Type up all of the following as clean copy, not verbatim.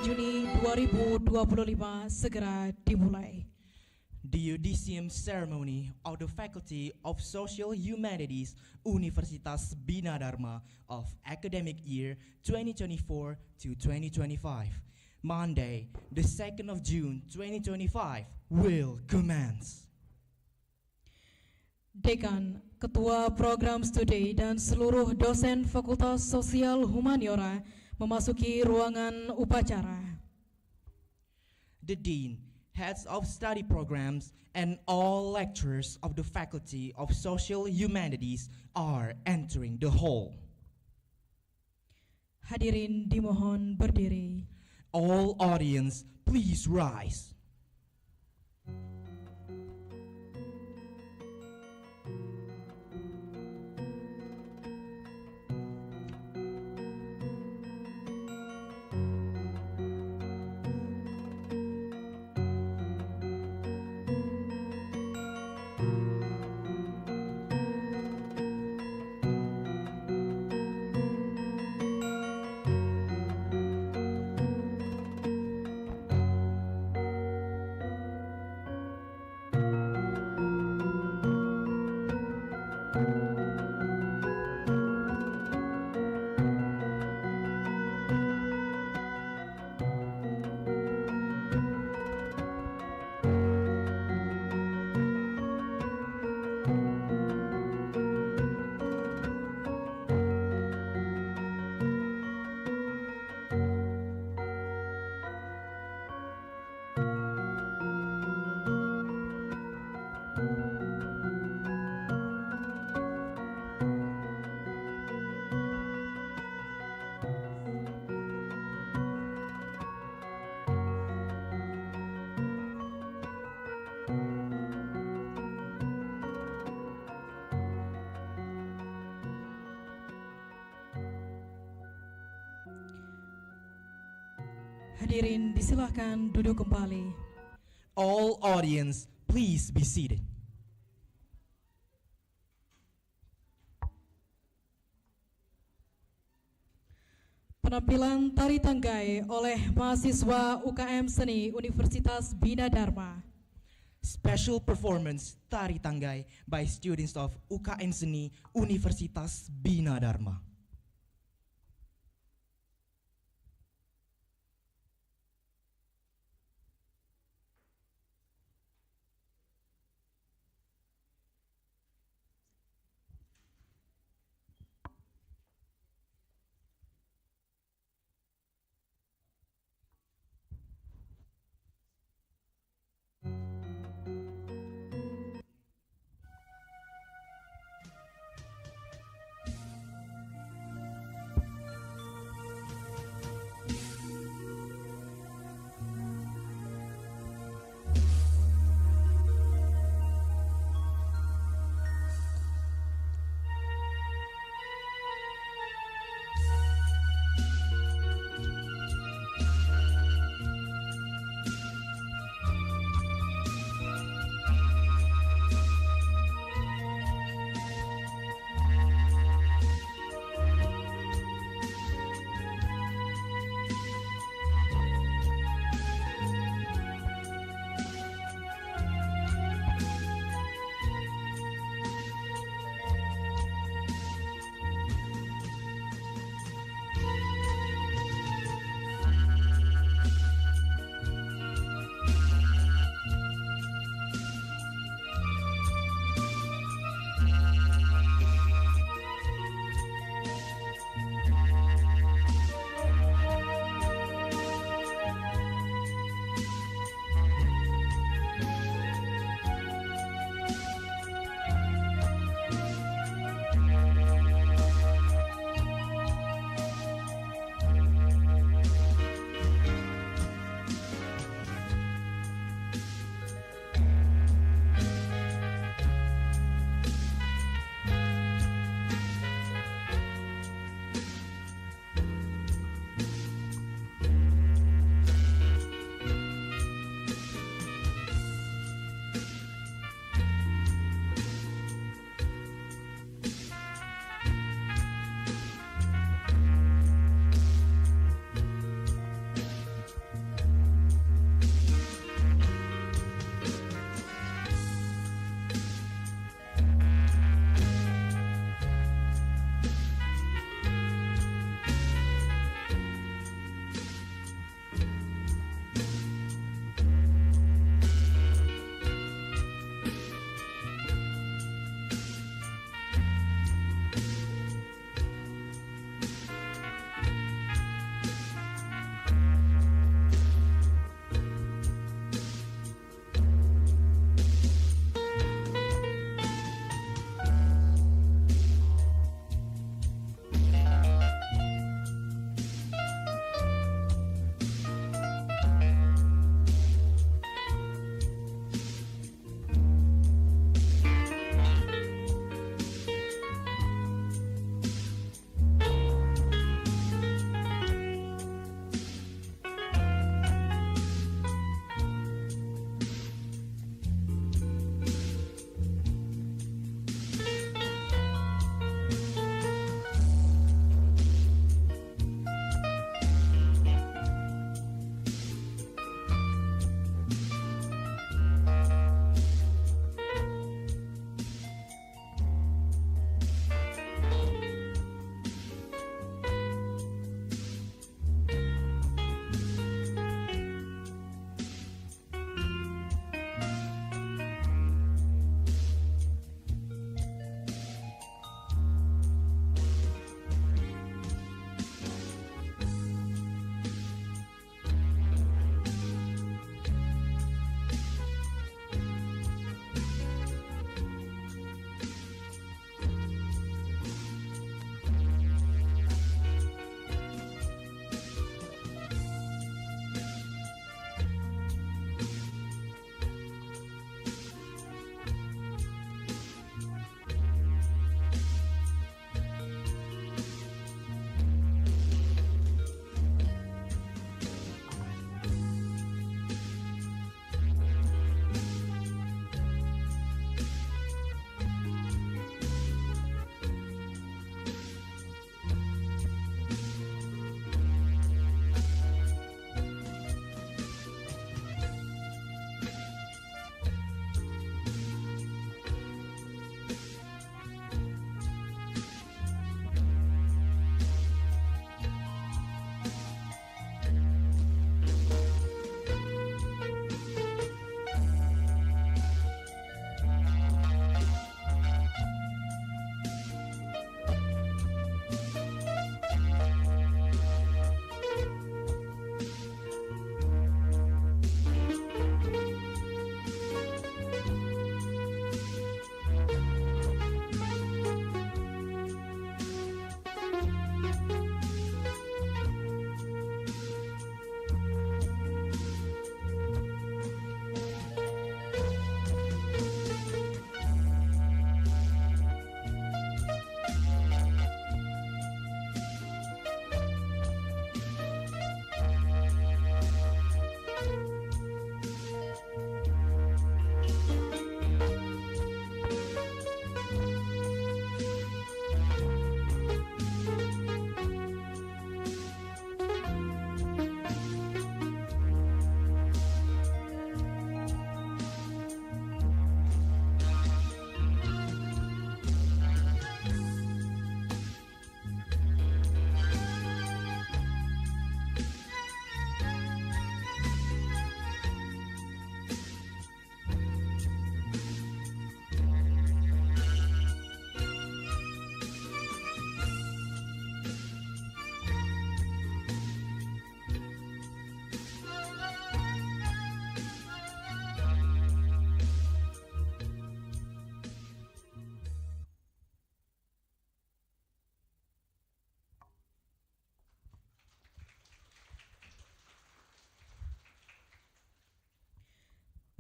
Juni 2025 segera dimulai. The Audisium Ceremony of the Faculty of Social Humanities Universitas Bina Dharma of academic year 2024 to 2025. Monday, the 2nd of June 2025 will commence. Dekan, Ketua Program Studi dan seluruh dosen Fakultas Sosial Humaniora memasuki ruangan upacara. The Dean, heads of study programs, and all lecturers of the Faculty of Social Humanities are entering the hall. Hadirin dimohon berdiri. All audience, please rise. Hadirin disilahkan duduk kembali. All audience, please be seated. Penampilan tari tanggai oleh mahasiswa UKM Seni Universitas Bina Dharma. Special performance Tari Tanggai by students of UKM Seni Universitas Bina Dharma.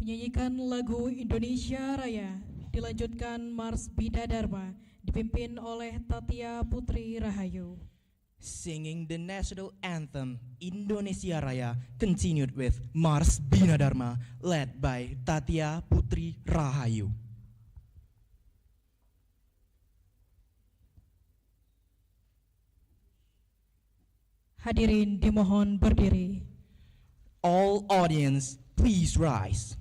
Menyanyikan lagu Indonesia Raya, dilanjutkan Mars Bina Dharma, dipimpin oleh Tatia Putri Rahayu. Singing the national anthem Indonesia Raya continued with Mars Bina Dharma led by Tatia Putri Rahayu. Hadirin dimohon berdiri. All audience, please rise.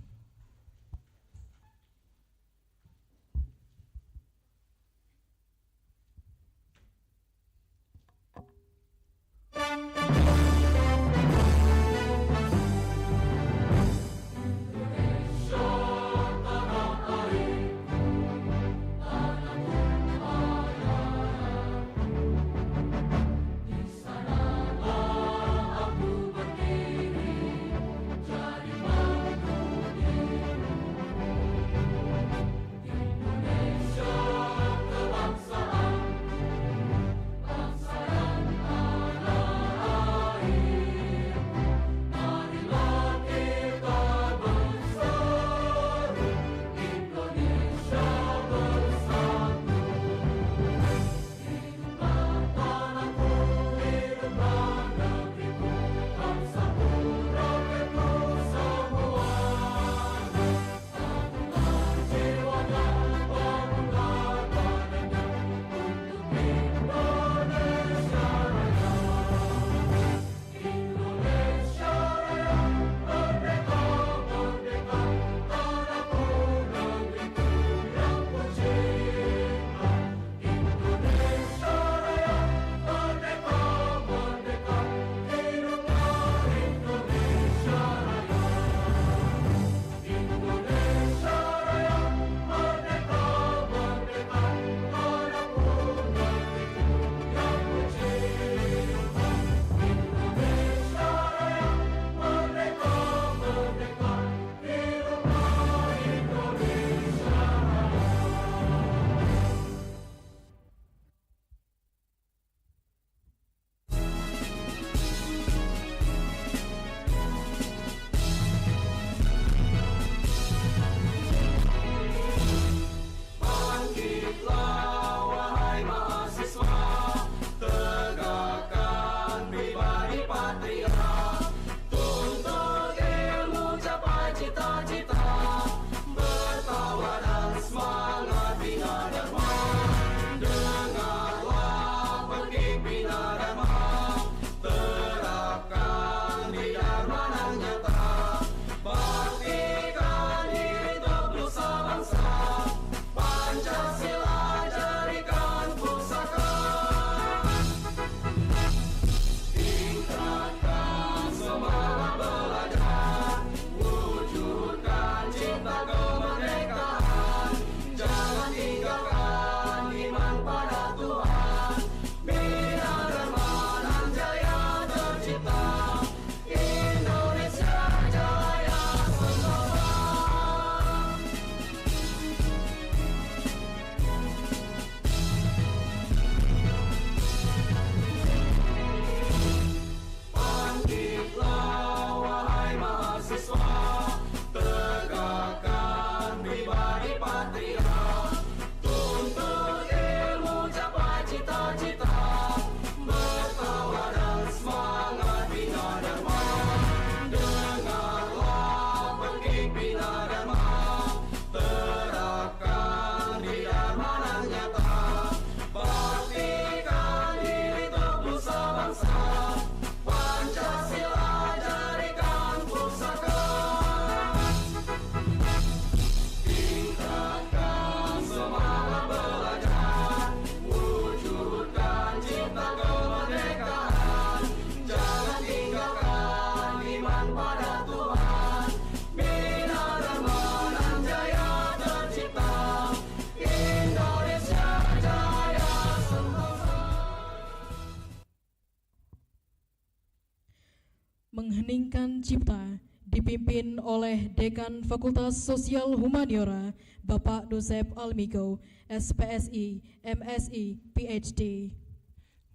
Mengheningkan Cipta dipimpin oleh Dekan Fakultas Sosial Humaniora Bapak Nuzeb Almigo, SPSI, MSI, PhD.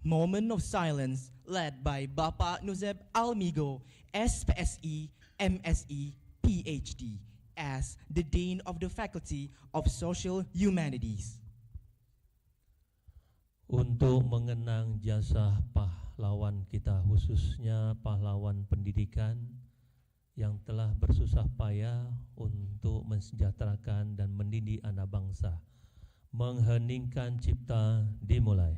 Moment of silence led by Bapak Nuzeb Almigo, SPSI, MSI, PhD. as the Dean of the Faculty of Social Humanities. Untuk mengenang jasa pahlawan kita, khususnya pahlawan pendidikan yang telah bersusah payah untuk mensejahterakan dan mendidik anak bangsa. Mengheningkan cipta dimulai.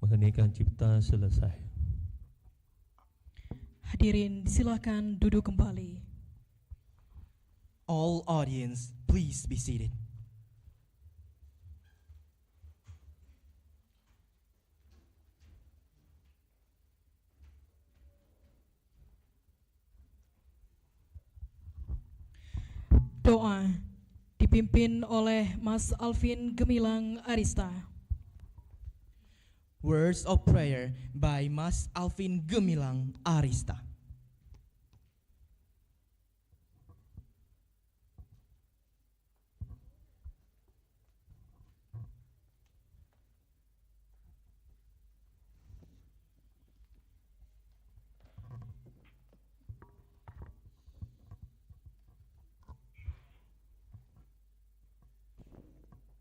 Mengheningkan cipta selesai. Hadirin silakan duduk kembali. All audience, please be seated. Doa dipimpin oleh Mas Alvin Gemilang Arista. Words of prayer by Mas Alvin Gemilang Arista.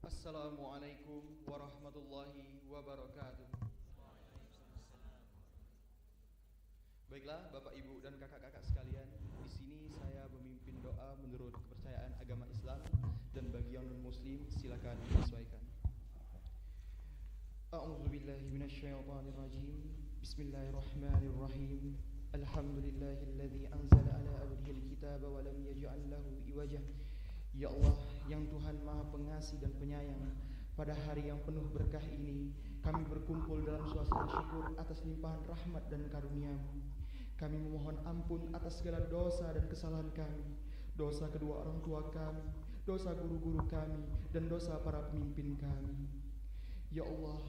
Assalamualaikum warahmatullahi wabarakatuh. Baiklah, Bapak, Ibu, dan kakak-kakak sekalian, di sini saya memimpin doa menurut kepercayaan agama Islam, dan bagi yang non-Muslim silakan menyesuaikan. A'udzubillahi minasyaitonirrajim. Bismillahirrahmanirrahim. Alhamdulillahilladzi anzala ala abdihil kitaba wa lam yaj'al lahu iwaja. Ya Allah, yang Tuhan Maha Pengasih dan Penyayang, pada hari yang penuh berkah ini, kami berkumpul dalam suasana syukur atas limpahan rahmat dan karunia-Mu. Kami memohon ampun atas segala dosa dan kesalahan kami, dosa kedua orang tua kami, dosa guru-guru kami, dan dosa para pemimpin kami. Ya Allah,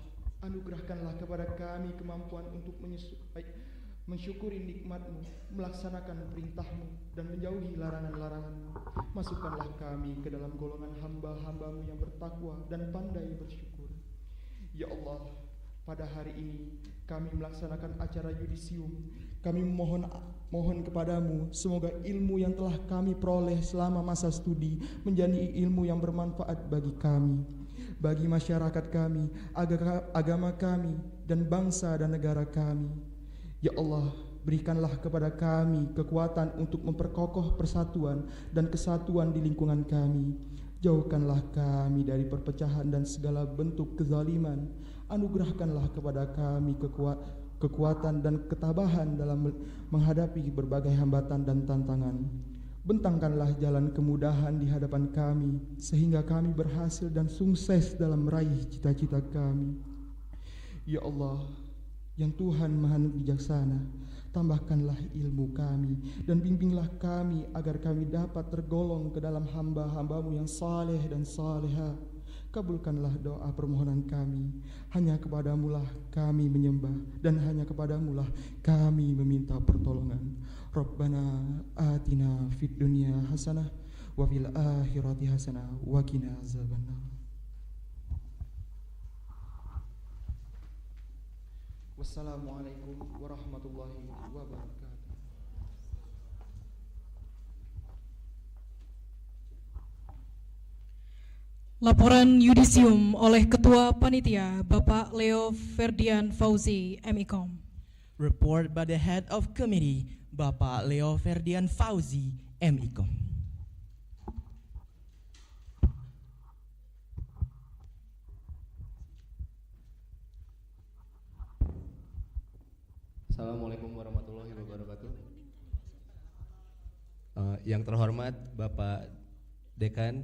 anugerahkanlah kepada kami kemampuan untuk mensyukuri nikmat-Mu, melaksanakan perintah-Mu, dan menjauhi larangan-larangan-Mu. Masukkanlah kami ke dalam golongan hamba-hamba-Mu yang bertakwa dan pandai bersyukur. Ya Allah, pada hari ini kami melaksanakan acara yudisium. Kami mohon kepadamu, semoga ilmu yang telah kami peroleh selama masa studi menjadi ilmu yang bermanfaat bagi kami, bagi masyarakat kami, agama kami, dan bangsa dan negara kami. Ya Allah, berikanlah kepada kami kekuatan untuk memperkokoh persatuan dan kesatuan di lingkungan kami. Jauhkanlah kami dari perpecahan dan segala bentuk kezaliman. Anugerahkanlah kepada kami kekuatan dan ketabahan dalam menghadapi berbagai hambatan dan tantangan. Bentangkanlah jalan kemudahan di hadapan kami, sehingga kami berhasil dan sukses dalam meraih cita-cita kami. Ya Allah, yang Tuhan Maha Bijaksana, tambahkanlah ilmu kami dan bimbinglah kami agar kami dapat tergolong ke dalam hamba-hambamu yang saleh dan saleha. Kabulkanlah doa permohonan kami. Hanya kepadamulah kami menyembah dan hanya kepadamulah kami meminta pertolongan. Rabbana atina fid dunya hasanah wa fil akhirati hasanah wa qina azabannar. Wassalamualaikum warahmatullahi wabarakatuh. Laporan yudisium oleh Ketua Panitia Bapak Leo Ferdian Fauzi, MIKOM. Report by the Head of Committee, Bapak Leo Ferdian Fauzi, MIKOM. Assalamualaikum warahmatullahi wabarakatuh. Yang terhormat Bapak Dekan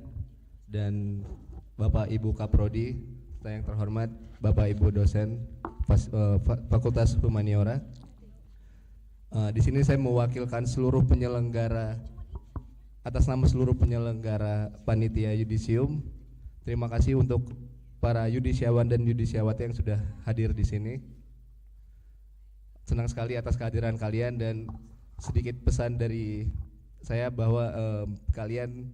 dan Bapak Ibu Kaprodi, serta yang terhormat Bapak Ibu dosen Fakultas Humaniora. Di sini saya mewakilkan seluruh penyelenggara, atas nama seluruh penyelenggara panitia yudisium. Terima kasih untuk para yudisiawan dan yudisiawati yang sudah hadir di sini. Senang sekali atas kehadiran kalian dan sedikit pesan dari saya bahwa kalian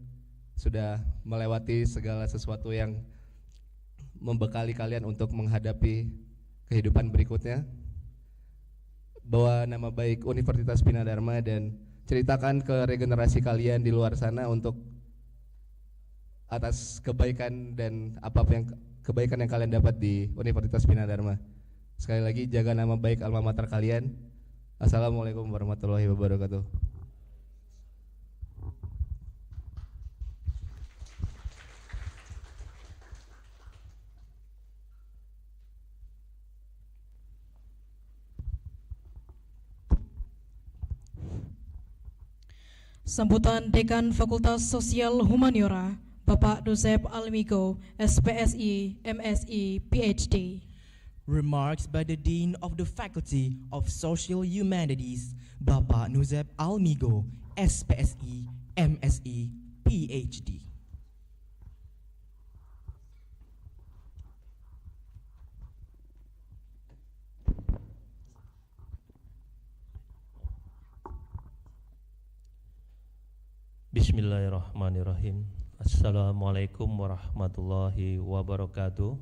sudah melewati segala sesuatu yang membekali kalian untuk menghadapi kehidupan berikutnya. Bawa nama baik Universitas Bina Dharma dan ceritakan ke regenerasi kalian di luar sana untuk atas kebaikan dan kebaikan yang kalian dapat di Universitas Bina Dharma. Sekali lagi jaga nama baik alma mater kalian. Assalamualaikum warahmatullahi wabarakatuh. Sambutan Dekan Fakultas Sosial Humaniora, Bapak Nuzeb Almigo, SPSI, MSI, PhD. Remarks by the Dean of the Faculty of Social Humanities, Bapak Nuzeb Almigo, SPSI, MSI, PhD. Bismillahirrahmanirrahim. Assalamualaikum warahmatullahi wabarakatuh.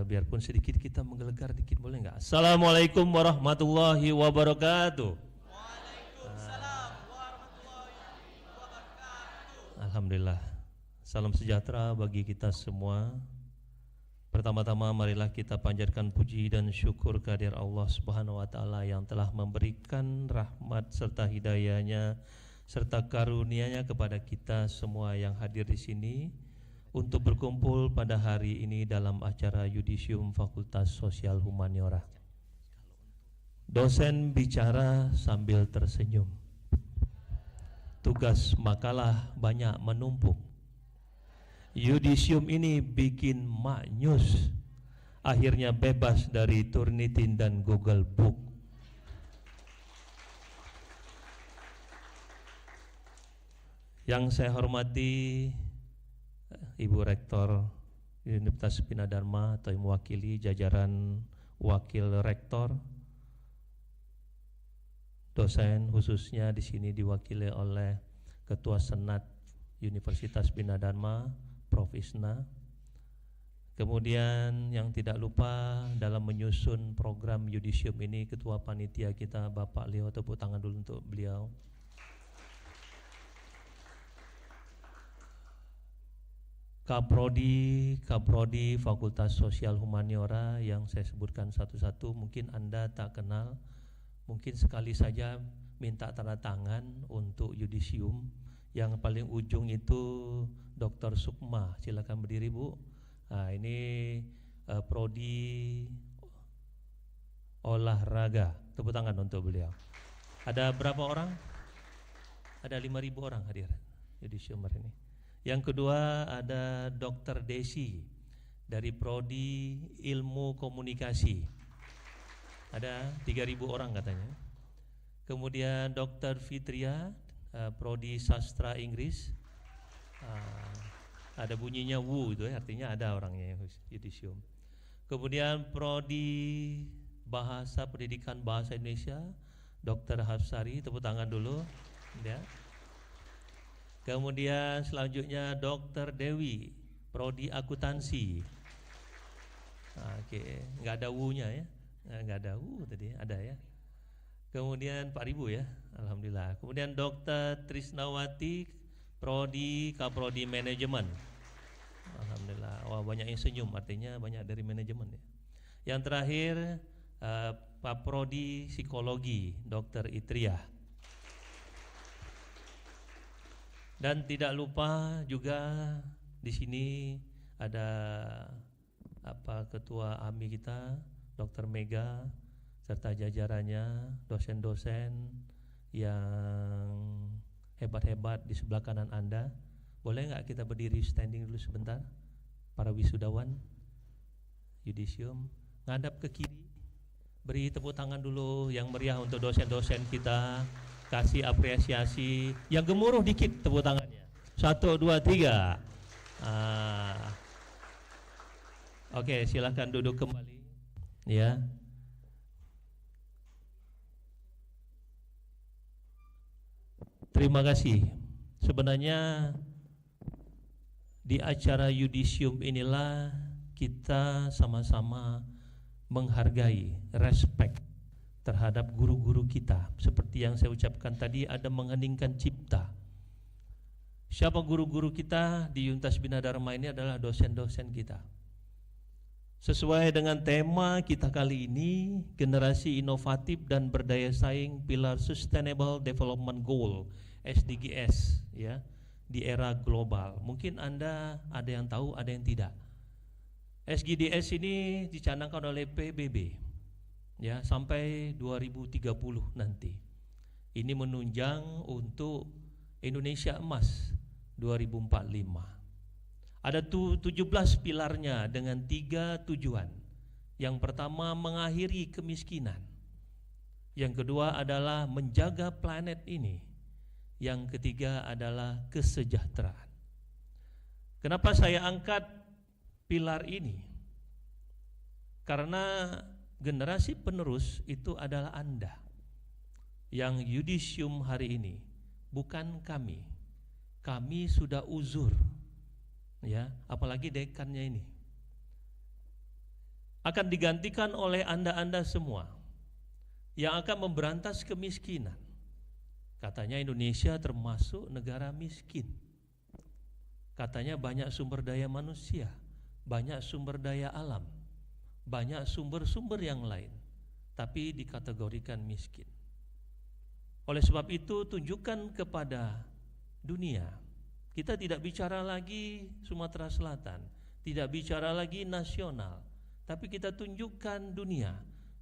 Biarpun sedikit kita menggelegar dikit, boleh nggak? Assalamualaikum warahmatullahi wabarakatuh. Waalaikumsalam warahmatullahi wabarakatuh. Alhamdulillah. Salam sejahtera bagi kita semua. Pertama-tama marilah kita panjatkan puji dan syukur kehadirat Allah Subhanahu wa taala yang telah memberikan rahmat serta hidayahnya serta karunia-Nya kepada kita semua yang hadir di sini untuk berkumpul pada hari ini dalam acara yudisium Fakultas Sosial Humaniora. Dosen bicara sambil tersenyum. Tugas makalah banyak menumpuk. Yudisium ini bikin maknyus. Akhirnya bebas dari Turnitin dan Google Book. Yang saya hormati Ibu Rektor Universitas Bina Dharma atau yang mewakili jajaran Wakil Rektor, dosen khususnya di sini diwakili oleh Ketua Senat Universitas Bina Dharma, Prof. Isna. Kemudian yang tidak lupa dalam menyusun program yudisium ini Ketua Panitia kita Bapak Leo, tepuk tangan dulu untuk beliau. Kaprodi Fakultas Sosial Humaniora yang saya sebutkan satu-satu mungkin Anda tak kenal, mungkin sekali saja minta tanda tangan untuk yudisium. Yang paling ujung itu Dr. Sukma, silakan berdiri Bu. Nah, ini Prodi Olahraga, tepuk tangan untuk beliau. Ada berapa orang? Ada 5.000 orang hadir Yudisium hari ini. Yang kedua ada Dr. Desi dari Prodi Ilmu Komunikasi. Ada 3.000 orang katanya. Kemudian Dr. Fitria, Prodi Sastra Inggris. Ada bunyinya wu itu ya, artinya ada orangnya Yudisium. Kemudian Prodi Bahasa Pendidikan Bahasa Indonesia, Dr. Hafsari, tepuk tangan dulu ya. Kemudian selanjutnya Dr. Dewi, Prodi Akuntansi. Oke, nggak ada wu-nya ya, nggak ada wu tadi, ada ya. Kemudian 4.000 ya, alhamdulillah. Kemudian Dr. Trisnawati, Prodi Kaprodi Manajemen. Alhamdulillah. Wah, banyak yang senyum, artinya banyak dari manajemen ya. Yang terakhir Pak Prodi Psikologi, Dr. Itria. Dan tidak lupa juga di sini ada Ketua AMI kita, Dr. Mega, serta jajarannya, dosen-dosen yang hebat-hebat di sebelah kanan Anda. Boleh nggak kita berdiri standing dulu sebentar? Para wisudawan Yudisium, ngadap ke kiri. Beri tepuk tangan dulu yang meriah untuk dosen-dosen kita. Kasih apresiasi. Yang gemuruh dikit tepuk tangannya. 1, 2, 3. Oke, silakan duduk kembali. Ya. Terima kasih. Sebenarnya di acara Yudisium inilah kita sama-sama menghargai, respect terhadap guru-guru kita. Seperti yang saya ucapkan tadi, ada mengheningkan cipta. Siapa guru-guru kita di Yuntas Bina Dharma ini adalah dosen-dosen kita. Sesuai dengan tema kita kali ini, generasi inovatif dan berdaya saing pilar Sustainable Development Goal SDGs ya, di era global. Mungkin Anda ada yang tahu, ada yang tidak. SDGs ini dicanangkan oleh PBB ya sampai 2030 nanti. Ini menunjang untuk Indonesia Emas 2045. Ada 17 pilarnya dengan 3 tujuan. Yang pertama, mengakhiri kemiskinan. Yang kedua adalah menjaga planet ini. Yang ketiga adalah kesejahteraan. Kenapa saya angkat pilar ini? Karena generasi penerus itu adalah Anda. Yang Yudisium hari ini, bukan kami. Kami sudah uzur. Ya, apalagi dekannya ini akan digantikan oleh Anda-Anda semua yang akan memberantas kemiskinan. Katanya Indonesia termasuk negara miskin. Katanya banyak sumber daya manusia, banyak sumber daya alam, banyak sumber-sumber yang lain, tapi dikategorikan miskin. Oleh sebab itu, tunjukkan kepada dunia. Kita tidak bicara lagi Sumatera Selatan, tidak bicara lagi nasional, tapi kita tunjukkan dunia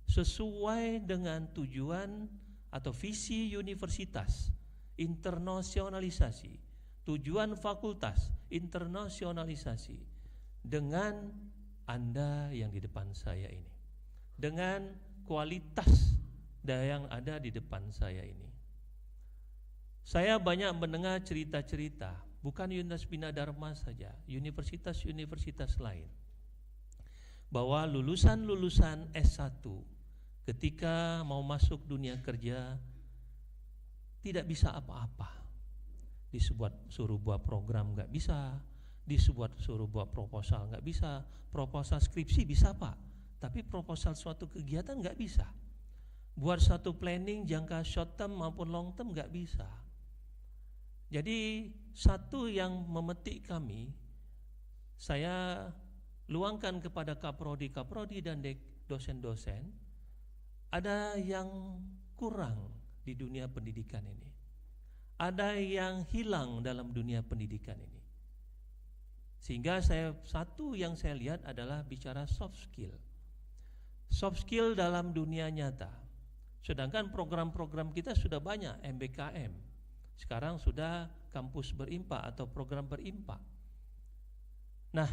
sesuai dengan tujuan atau visi universitas, internasionalisasi, tujuan fakultas, internasionalisasi, dengan Anda yang di depan saya ini, dengan kualitas yang ada di depan saya ini. Saya banyak mendengar cerita-cerita, bukan Yuntas Bina Dharma saja, universitas-universitas lain, bahwa lulusan-lulusan S1 ketika mau masuk dunia kerja tidak bisa apa-apa. Suruh buat program nggak bisa, suruh buat proposal nggak bisa, proposal skripsi bisa Pak, tapi proposal suatu kegiatan nggak bisa. Buat satu planning jangka short term maupun long term nggak bisa. Jadi satu yang memetik kami, saya luangkan kepada kaprodi dan dosen-dosen, ada yang kurang di dunia pendidikan ini, ada yang hilang dalam dunia pendidikan ini. Sehingga satu yang saya lihat adalah bicara soft skill dalam dunia nyata. Sedangkan program-program kita sudah banyak, MBKM. Sekarang sudah kampus berimpak atau program berimpak. Nah,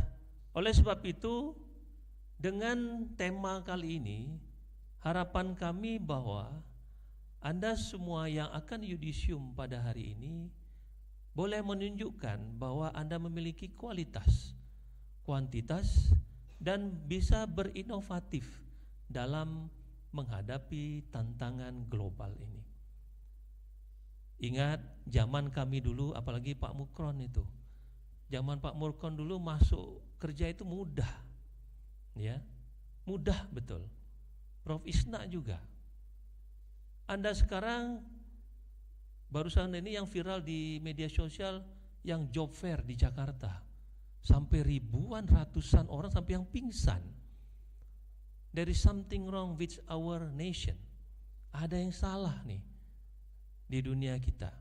oleh sebab itu dengan tema kali ini, harapan kami bahwa Anda semua yang akan yudisium pada hari ini boleh menunjukkan bahwa Anda memiliki kualitas, kuantitas, dan bisa berinovatif dalam menghadapi tantangan global ini. Ingat zaman kami dulu, apalagi Pak Mukron itu. Zaman Pak Mukron dulu masuk kerja itu mudah. Ya. Mudah betul. Prof Isna juga. Anda sekarang barusan ini yang viral di media sosial yang job fair di Jakarta. Sampai ribuan, ratusan orang sampai yang pingsan. There is something wrong with our nation. Ada yang salah nih di dunia kita.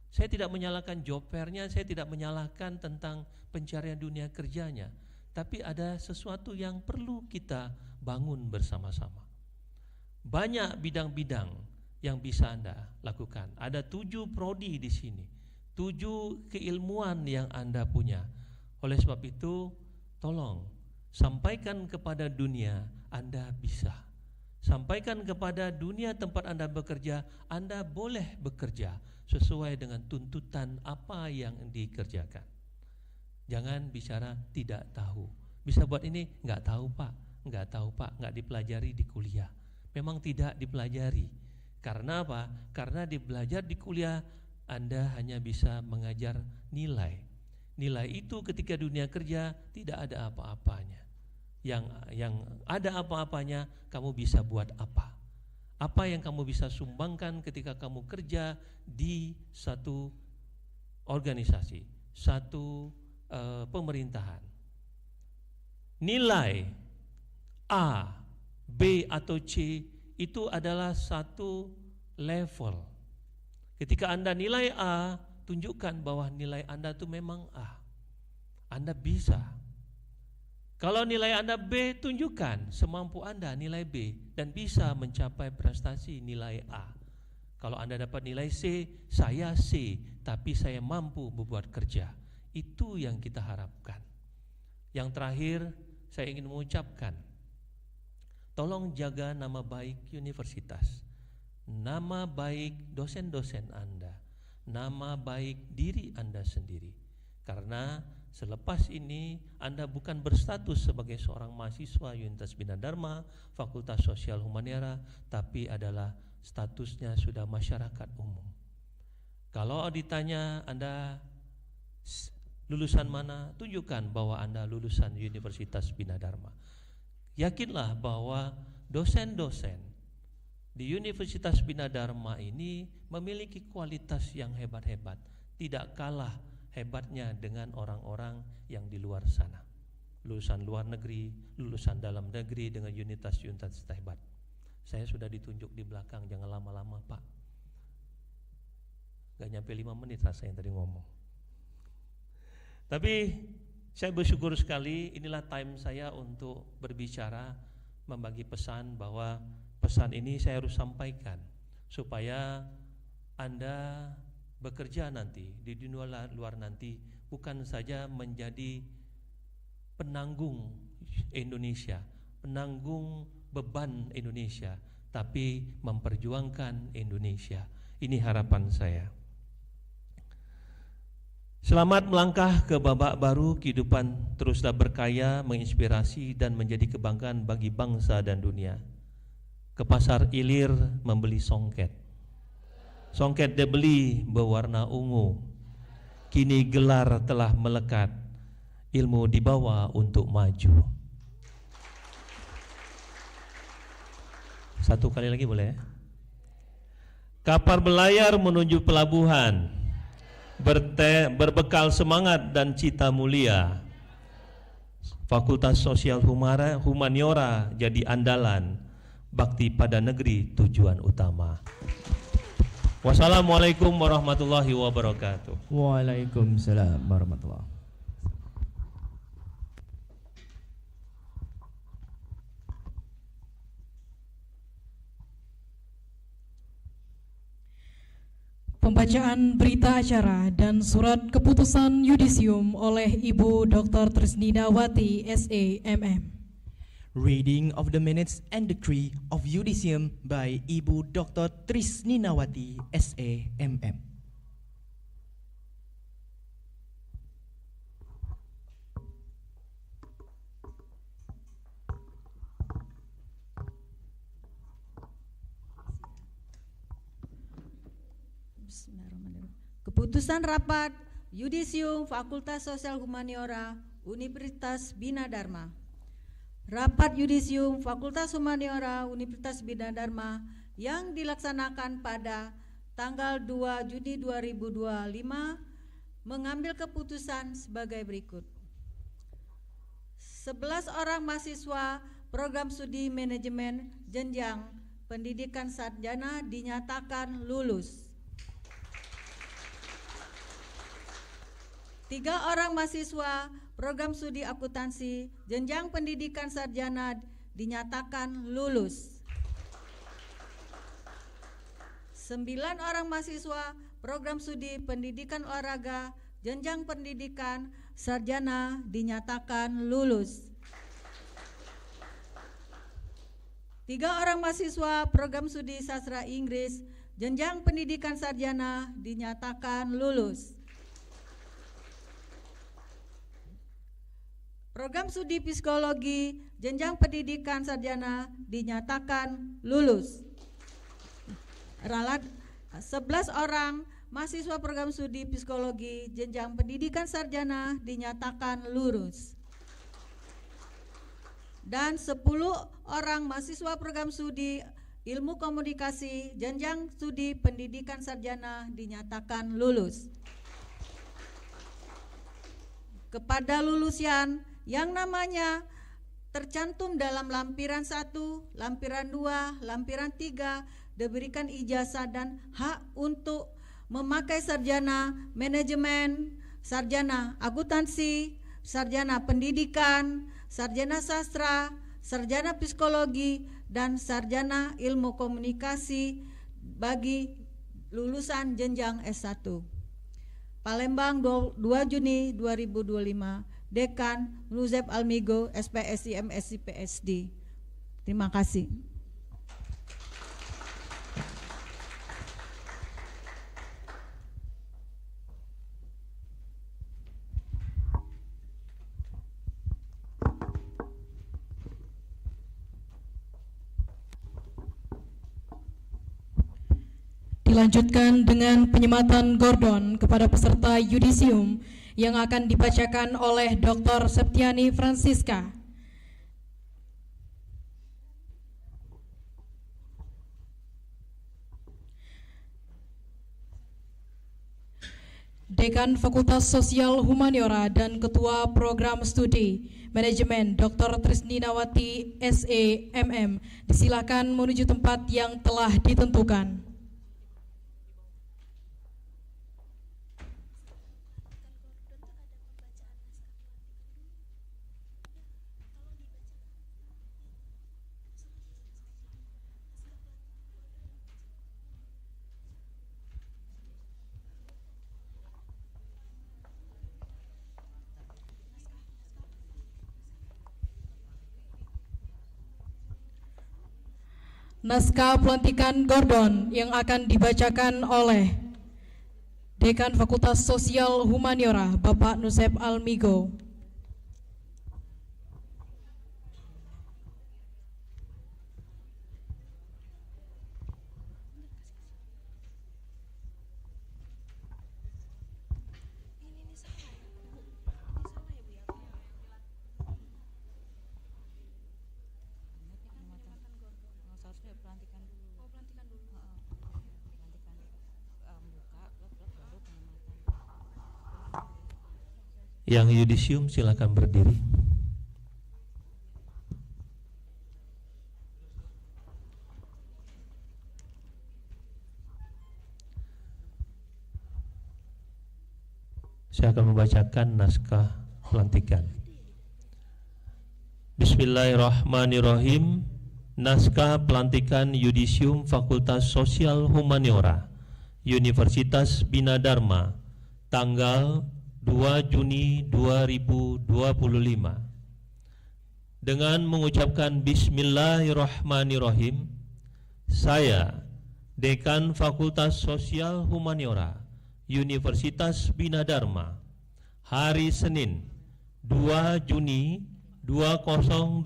Saya tidak menyalahkan job fair-nya, saya tidak menyalahkan tentang pencarian dunia kerjanya, tapi ada sesuatu yang perlu kita bangun bersama-sama. Banyak bidang-bidang yang bisa Anda lakukan. Ada 7 prodi di sini, 7 keilmuan yang Anda punya. Oleh sebab itu, tolong sampaikan kepada dunia Anda bisa. Sampaikan kepada dunia tempat Anda bekerja, Anda boleh bekerja sesuai dengan tuntutan apa yang dikerjakan. Jangan bicara tidak tahu. Bisa buat ini, enggak tahu Pak, enggak tahu Pak, enggak dipelajari di kuliah. Memang tidak dipelajari. Karena apa? Karena belajar di kuliah Anda hanya bisa mengajar nilai. Nilai itu ketika dunia kerja tidak ada apa-apanya. Yang ada apa-apanya, kamu bisa buat apa? Apa yang kamu bisa sumbangkan ketika kamu kerja di satu organisasi, satu pemerintahan. Nilai A, B atau C itu adalah satu level. Ketika Anda nilai A, tunjukkan bahwa nilai Anda itu memang A. Anda bisa. Kalau nilai Anda B, tunjukkan semampu Anda nilai B dan bisa mencapai prestasi nilai A. Kalau Anda dapat nilai C, saya C, tapi saya mampu berbuat kerja. Itu yang kita harapkan. Yang terakhir, saya ingin mengucapkan, tolong jaga nama baik universitas, nama baik dosen-dosen Anda, nama baik diri Anda sendiri. Karena selepas ini Anda bukan berstatus sebagai seorang mahasiswa Universitas Bina Dharma, Fakultas Sosial Humaniora, tapi adalah statusnya sudah masyarakat umum. Kalau ditanya Anda lulusan mana, tunjukkan bahwa Anda lulusan Universitas Bina Dharma. Yakinlah bahwa dosen-dosen di Universitas Bina Dharma ini memiliki kualitas yang hebat-hebat, tidak kalah hebatnya dengan orang-orang yang di luar sana. Lulusan luar negeri, lulusan dalam negeri dengan universitas hebat. Saya sudah ditunjuk di belakang, jangan lama-lama Pak. Gak nyampe 5 menit rasanya tadi ngomong. Tapi saya bersyukur sekali, inilah time saya untuk berbicara, membagi pesan, bahwa pesan ini saya harus sampaikan supaya Anda bekerja nanti di dunia luar nanti bukan saja menjadi penanggung Indonesia, penanggung beban Indonesia, tapi memperjuangkan Indonesia. Ini harapan saya. Selamat melangkah ke babak baru kehidupan, teruslah berkaya, menginspirasi dan menjadi kebanggaan bagi bangsa dan dunia. Ke pasar Ilir membeli songket. Songket dibeli berwarna ungu. Kini gelar telah melekat, ilmu dibawa untuk maju. Satu kali lagi boleh ya? Kapal berlayar menuju pelabuhan, berbekal semangat dan cita mulia. Fakultas Sosial Humaniora jadi andalan, bakti pada negeri tujuan utama. Wassalamualaikum warahmatullahi wabarakatuh. Waalaikumsalam warahmatullahi. Pembacaan berita acara dan surat keputusan yudisium oleh Ibu Dr. Trisnidawati S.A.M.M. Reading of the minutes and decree of yudisium by Ibu Dr. Trisninawati S.A.M.M. Keputusan rapat Yudisium Fakultas Sosial Humaniora Universitas Bina Dharma. Rapat Yudisium Fakultas Humaniora Universitas Bina Dharma yang dilaksanakan pada tanggal 2 Juni 2025 mengambil keputusan sebagai berikut. 11 orang mahasiswa program studi manajemen jenjang pendidikan sarjana dinyatakan lulus. 3 orang mahasiswa program studi akuntansi jenjang pendidikan sarjana dinyatakan lulus. 9 orang mahasiswa program studi pendidikan olahraga jenjang pendidikan sarjana dinyatakan lulus. 3 orang mahasiswa program studi sastra Inggris jenjang pendidikan sarjana dinyatakan lulus. Program studi psikologi jenjang pendidikan sarjana dinyatakan lulus. 11 orang mahasiswa program studi psikologi jenjang pendidikan sarjana dinyatakan lulus. Dan 10 orang mahasiswa program studi ilmu komunikasi jenjang studi pendidikan sarjana dinyatakan lulus. Kepada lulusan yang namanya tercantum dalam lampiran 1, lampiran 2, lampiran 3 diberikan ijazah dan hak untuk memakai sarjana manajemen, sarjana akuntansi, sarjana pendidikan, sarjana sastra, sarjana psikologi, dan sarjana ilmu komunikasi bagi lulusan jenjang S1. Palembang 2 Juni 2025. Dekan Nuzeb Almigo, SPSI, MSc, PSD. Terima kasih. Dilanjutkan dengan penyematan Gordon kepada peserta yudisium yang akan dibacakan oleh Dr. Septiani Francisca. Dekan Fakultas Sosial Humaniora dan Ketua Program Studi Manajemen Dr. Trisninawati S.A.M.M. disilakan menuju tempat yang telah ditentukan. Naskah pelantikan Gordon yang akan dibacakan oleh Dekan Fakultas Sosial Humaniora Bapak Nuzeb Almigo. Yang yudisium silakan berdiri. Saya akan membacakan naskah pelantikan. Bismillahirrahmanirrahim. Naskah pelantikan yudisium Fakultas Sosial Humaniora Universitas Bina Dharma tanggal 2 Juni 2025 dengan mengucapkan Bismillahirrahmanirrahim. Saya, Dekan Fakultas Sosial Humaniora Universitas Bina Dharma, hari Senin 2 Juni 2025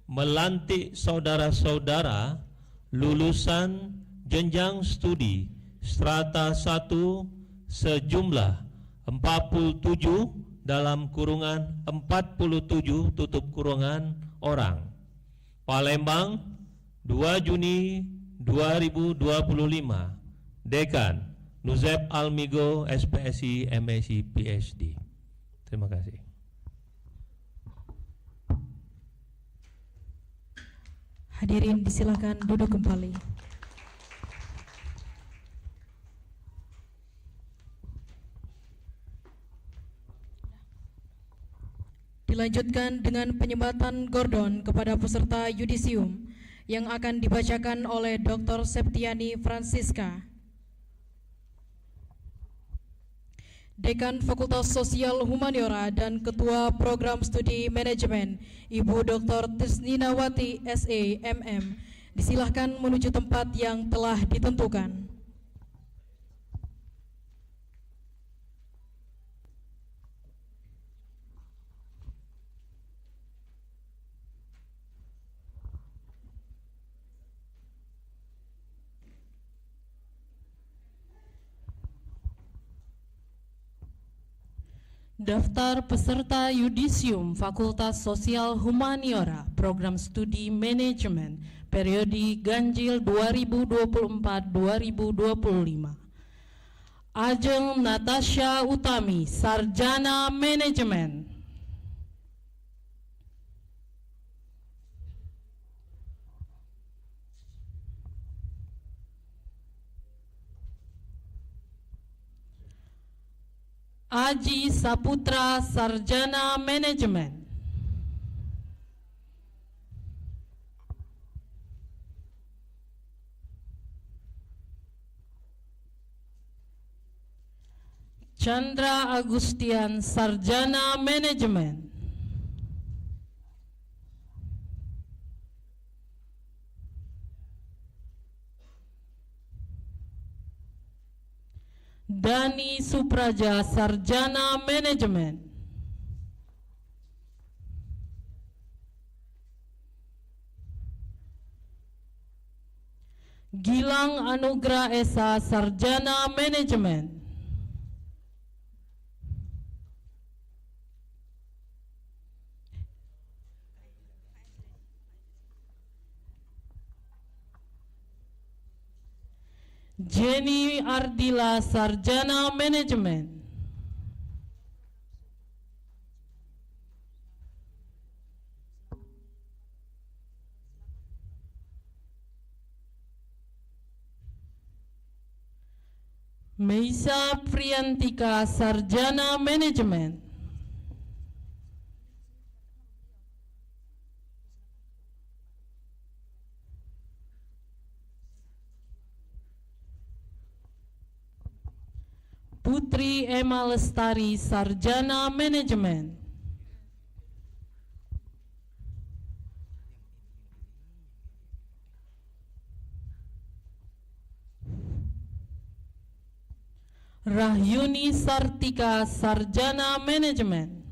melantik saudara-saudara lulusan jenjang studi strata 1 sejumlah 47 dalam kurungan 47 tutup kurungan orang. Palembang 2 Juni 2025. Dekan Nuzeb Almigo SPSI MSc PhD. Terima kasih. Hadirin disilakan duduk kembali. Dilanjutkan dengan penyembatan gordon kepada peserta yudisium yang akan dibacakan oleh Dr. Septiani Francisca, Dekan Fakultas Sosial Humaniora dan Ketua Program Studi Manajemen, Ibu Dr. Trisninawati SE MM. Disilahkan menuju tempat yang telah ditentukan. Daftar peserta yudisium Fakultas Sosial Humaniora Program Studi Manajemen periode ganjil 2024-2025. Ajeng Natasha Utami, Sarjana Manajemen. Aji Saputra, Sarjana Manajemen. Chandra Agustian, Sarjana Manajemen. Dani Supraja, Sarjana Manajemen. Gilang Anugrah Esa, Sarjana Manajemen. Jenny Ardila, Sarjana Manajemen. Meisa Priyantika, Sarjana Manajemen. Putri Emma Lestari, Sarjana Manajemen. Rahyuni Sartika, Sarjana Manajemen.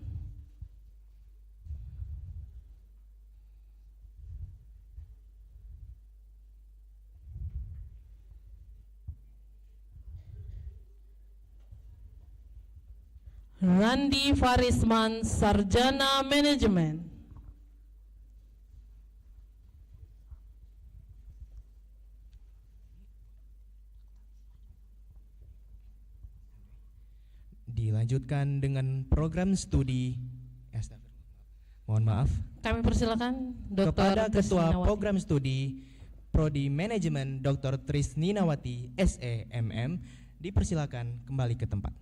Randi Farisman, Sarjana Manajemen. Dilanjutkan dengan program studi. Mohon maaf. Kami persilakan Dr. Kepada Ketua Trisninawati. Program Studi Prodi Manajemen Dr. Trisninawati SE MM, dipersilakan kembali ke tempat.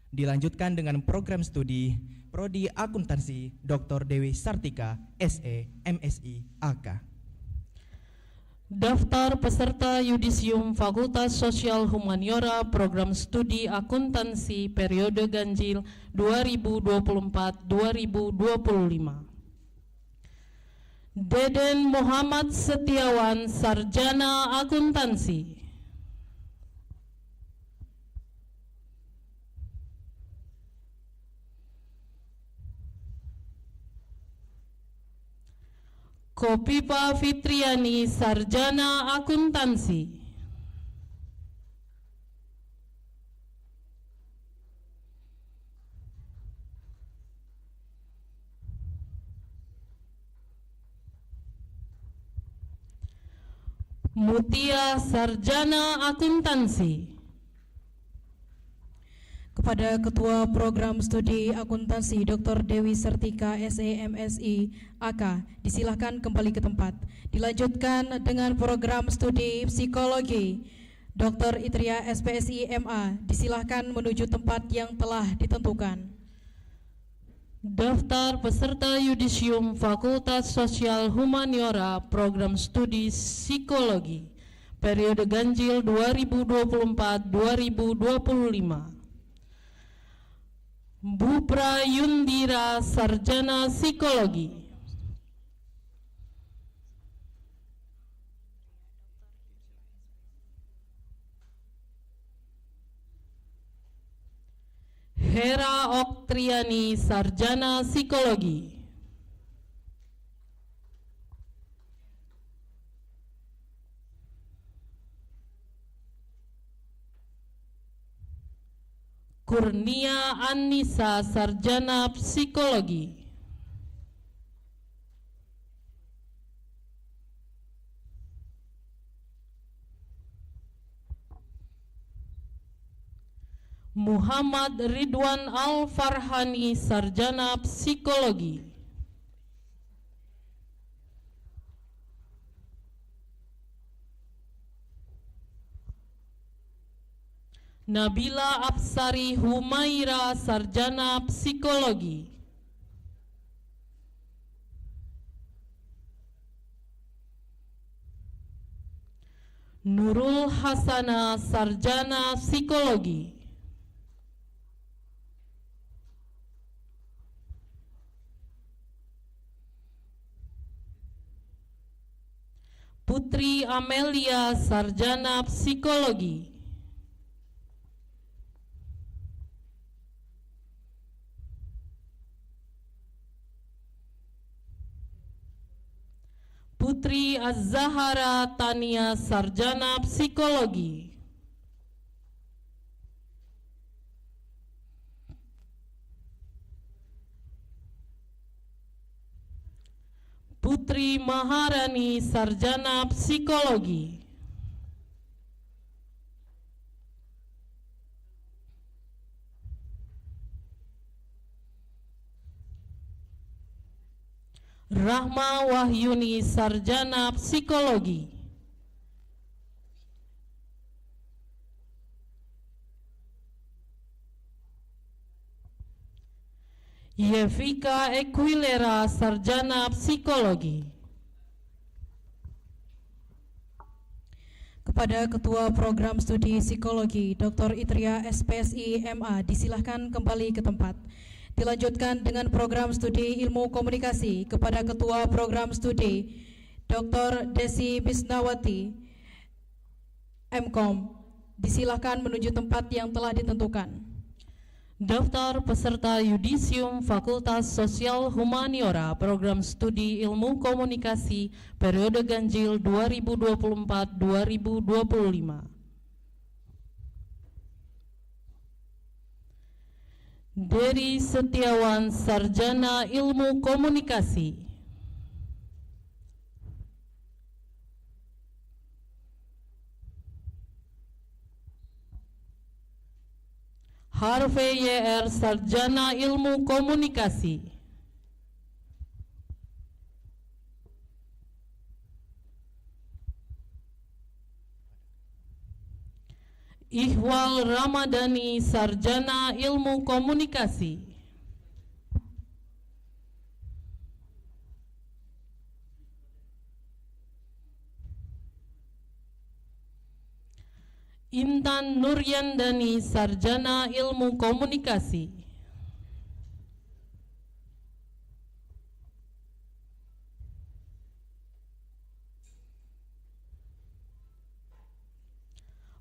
Dilanjutkan dengan program studi Prodi Akuntansi Dr. Dewi Sartika SE MSI AK. Daftar peserta yudisium Fakultas Sosial Humaniora Program Studi Akuntansi periode ganjil 2024-2025. Deden Muhammad Setiawan, Sarjana Akuntansi. Kopipa Fitriani, Sarjana Akuntansi. Mutia, Sarjana Akuntansi. Kepada Ketua Program Studi Akuntansi Dr. Dewi Sertika SEMSI AK, disilahkan kembali ke tempat. Dilanjutkan dengan Program Studi Psikologi Dr. Itria SPSI MA, disilahkan menuju tempat yang telah ditentukan. Daftar peserta yudisium Fakultas Sosial Humaniora Program Studi Psikologi periode ganjil 2024-2025. Bu Prayundira, Sarjana Psikologi. Hera Oktriani, Sarjana Psikologi. Kurnia Anissa, Sarjana Psikologi. Muhammad Ridwan Al-Farhani, Sarjana Psikologi. Nabila Absari Humaira, Sarjana Psikologi. Nurul Hasana, Sarjana Psikologi. Putri Amelia, Sarjana Psikologi. Putri Az-Zahara Tania, Sarjana Psikologi. Putri Maharani, Sarjana Psikologi. Rahma Wahyuni, Sarjana Psikologi. Yevika Equilera, Sarjana Psikologi. Kepada Ketua Program Studi Psikologi Dr. Itria SPSI MA, disilahkan kembali ke tempat. Dilanjutkan dengan Program Studi Ilmu Komunikasi kepada Ketua Program Studi Dr. Desi Bisnawati MKOM, disilahkan menuju tempat yang telah ditentukan. Daftar peserta yudisium Fakultas Sosial Humaniora Program Studi Ilmu Komunikasi periode ganjil 2024-2025. Dery Setiawan, Sarjana Ilmu Komunikasi. Harvey YR, Sarjana Ilmu Komunikasi. Ihwal Ramadhani, Sarjana Ilmu Komunikasi. Intan Nuryandani, Sarjana Ilmu Komunikasi.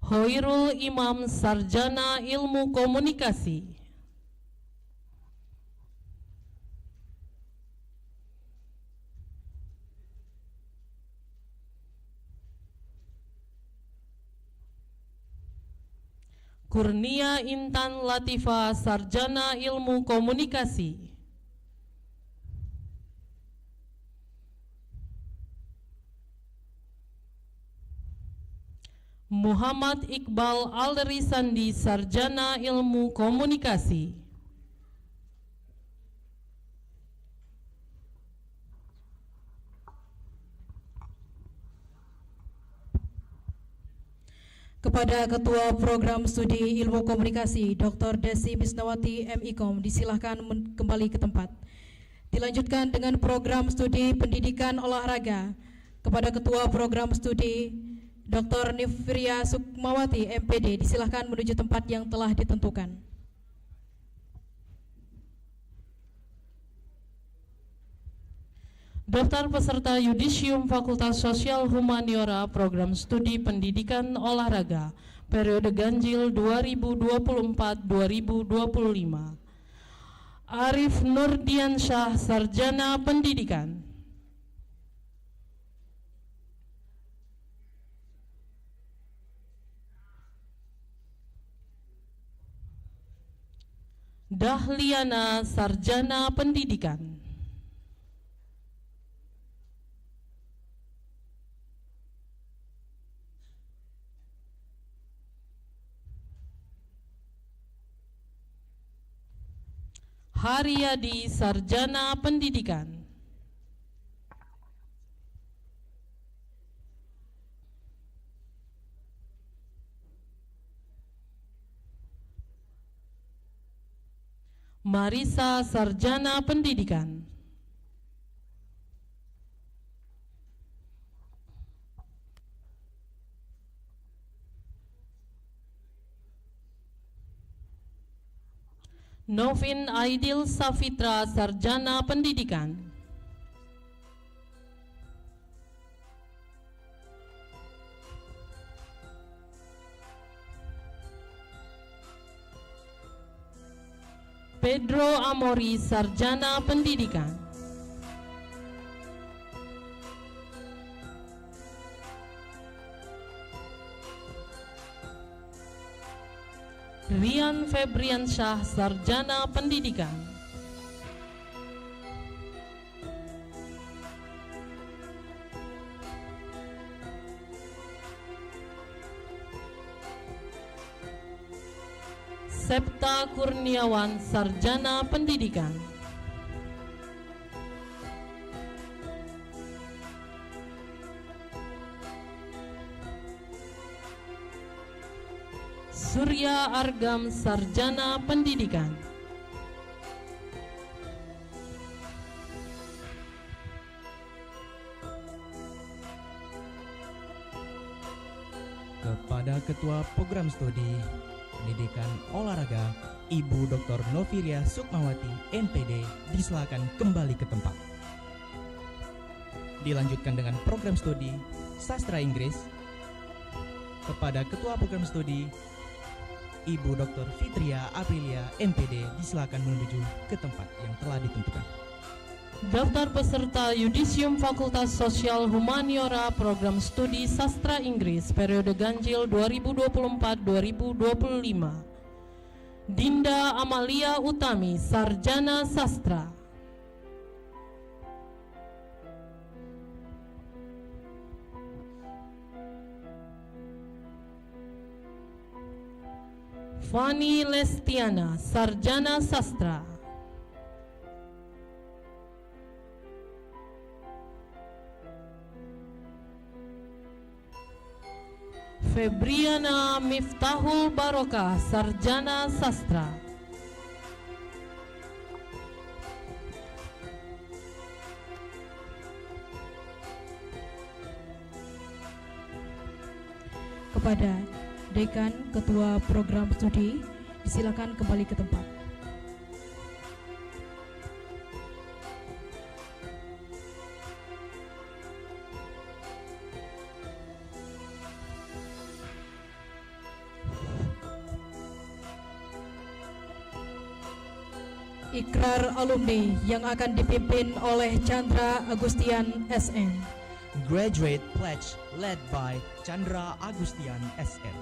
Hoirul Imam, Sarjana Ilmu Komunikasi. Kurnia Intan Latifa, Sarjana Ilmu Komunikasi. Muhammad Iqbal Alrisandi, Sarjana Ilmu Komunikasi. Kepada Ketua Program Studi Ilmu Komunikasi Dr. Desi Misnawati MIKOM disilahkan kembali ke tempat. Dilanjutkan dengan Program Studi Pendidikan Olahraga. Kepada Ketua Program Studi Dr. Nifria Sukmawati MPD disilahkan menuju tempat yang telah ditentukan. Daftar peserta Yudisium Fakultas Sosial Humaniora Program Studi Pendidikan Olahraga periode ganjil 2024-2025. Arif Nurdiansyah, Sarjana Pendidikan. Dahliana, Sarjana Pendidikan. Haryadi, Sarjana Pendidikan. Marisa, Sarjana Pendidikan. Novin Aidil Safitra, Sarjana Pendidikan. Pedro Amori, Sarjana Pendidikan. Rian Febriansyah, Sarjana Pendidikan. Septa Kurniawan, Sarjana Pendidikan. Surya Argam, Sarjana Pendidikan. Kepada Ketua Program Studi Pendidikan Olahraga Ibu Dr. Noviria Sukmawati MPD disilakan kembali ke tempat. Dilanjutkan dengan Program Studi Sastra Inggris. Kepada Ketua Program Studi Ibu Dr. Fitria Aprilia MPD disilakan menuju ke tempat yang telah ditentukan. Daftar peserta Yudisium Fakultas Sosial Humaniora Program Studi Sastra Inggris periode ganjil 2024-2025. Dinda Amalia Utami, Sarjana Sastra. Fani Lestiana, Sarjana Sastra. Febriana Miftahul Barokah, Sarjana Sastra. Kepada Dekan, Ketua Program Studi, disilakan kembali ke tempat. Ikrar alumni yang akan dipimpin oleh Chandra Agustian SN. Graduate Pledge led by Chandra Agustian SN.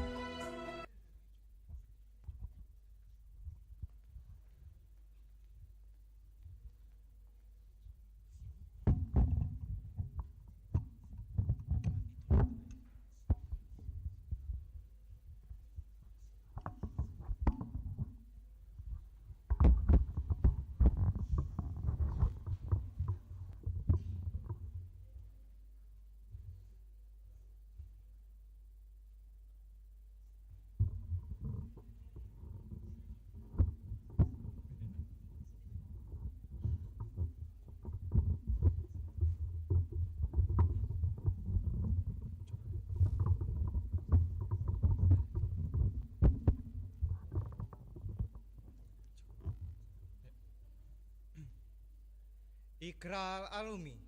Ikrar alumni.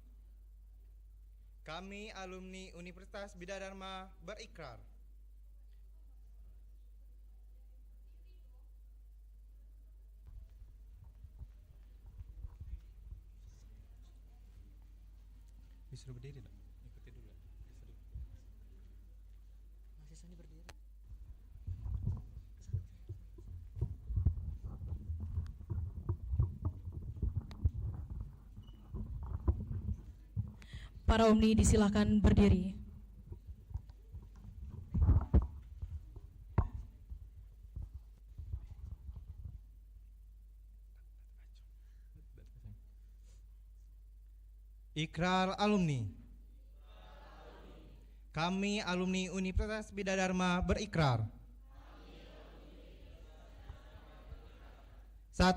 Kami alumni Universitas Bidadharma berikrar disuruh berdiri dong, ikuti dulu. Mahasiswa ini berdiri. Para alumni disilakan berdiri. Ikrar alumni. Kami alumni Universitas Bidadharma berikrar. 1.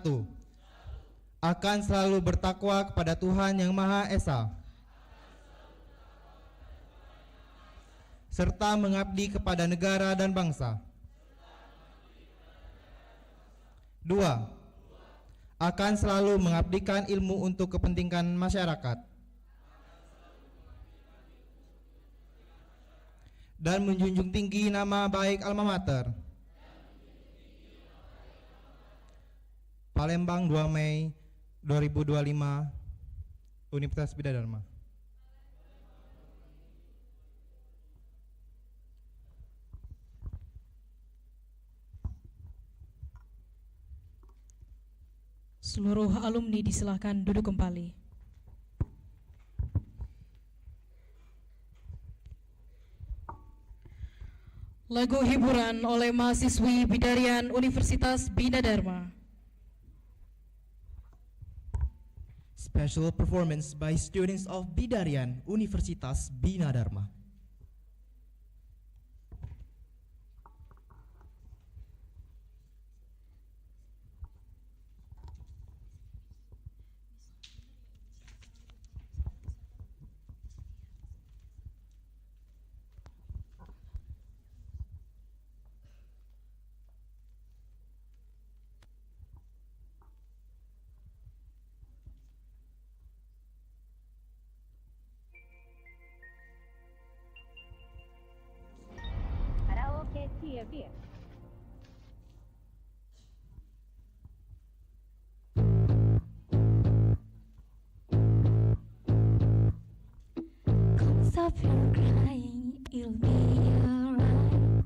Akan selalu bertakwa kepada Tuhan Yang Maha Esa, serta mengabdi kepada negara dan bangsa. 2. Akan selalu mengabdikan ilmu untuk kepentingan masyarakat dan menjunjung tinggi nama baik alma mater. Palembang, 2 Mei 2025, Universitas Bidadharma. Seluruh alumni disilakan duduk kembali. Lagu hiburan oleh mahasiswi Bidarian Universitas Bidadharma. Special performance by students of Bidarian Universitas Bidadharma. Stop your crying, it'll be alright.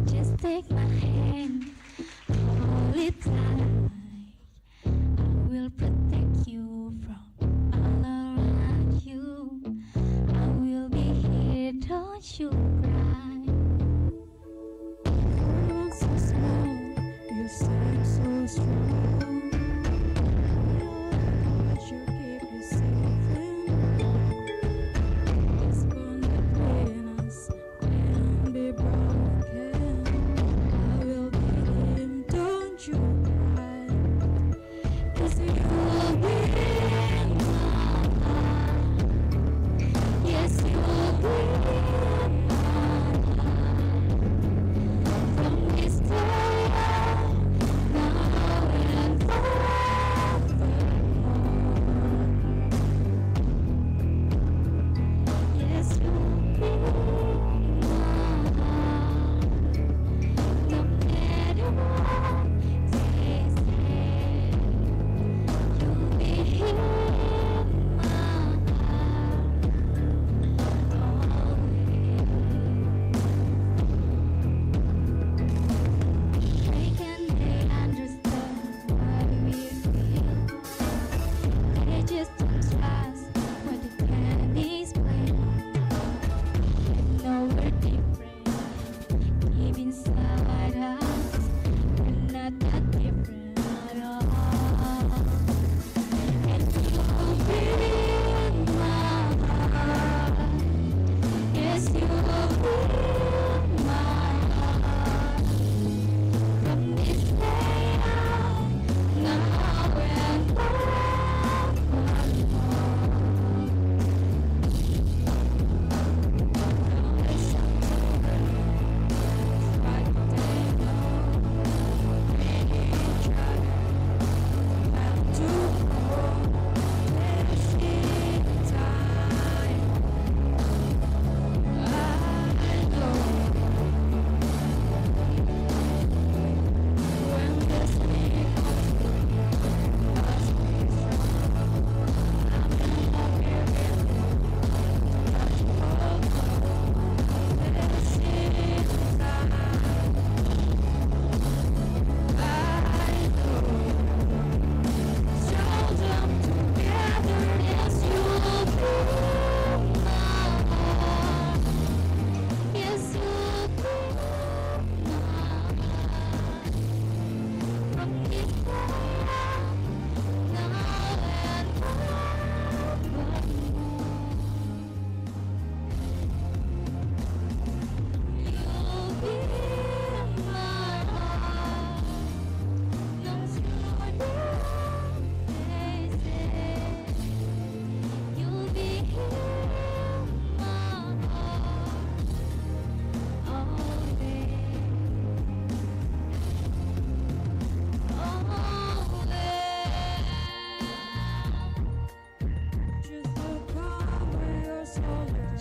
Just take my hand, hold it tight. I will protect you from all around you. I will be here, don't you cry.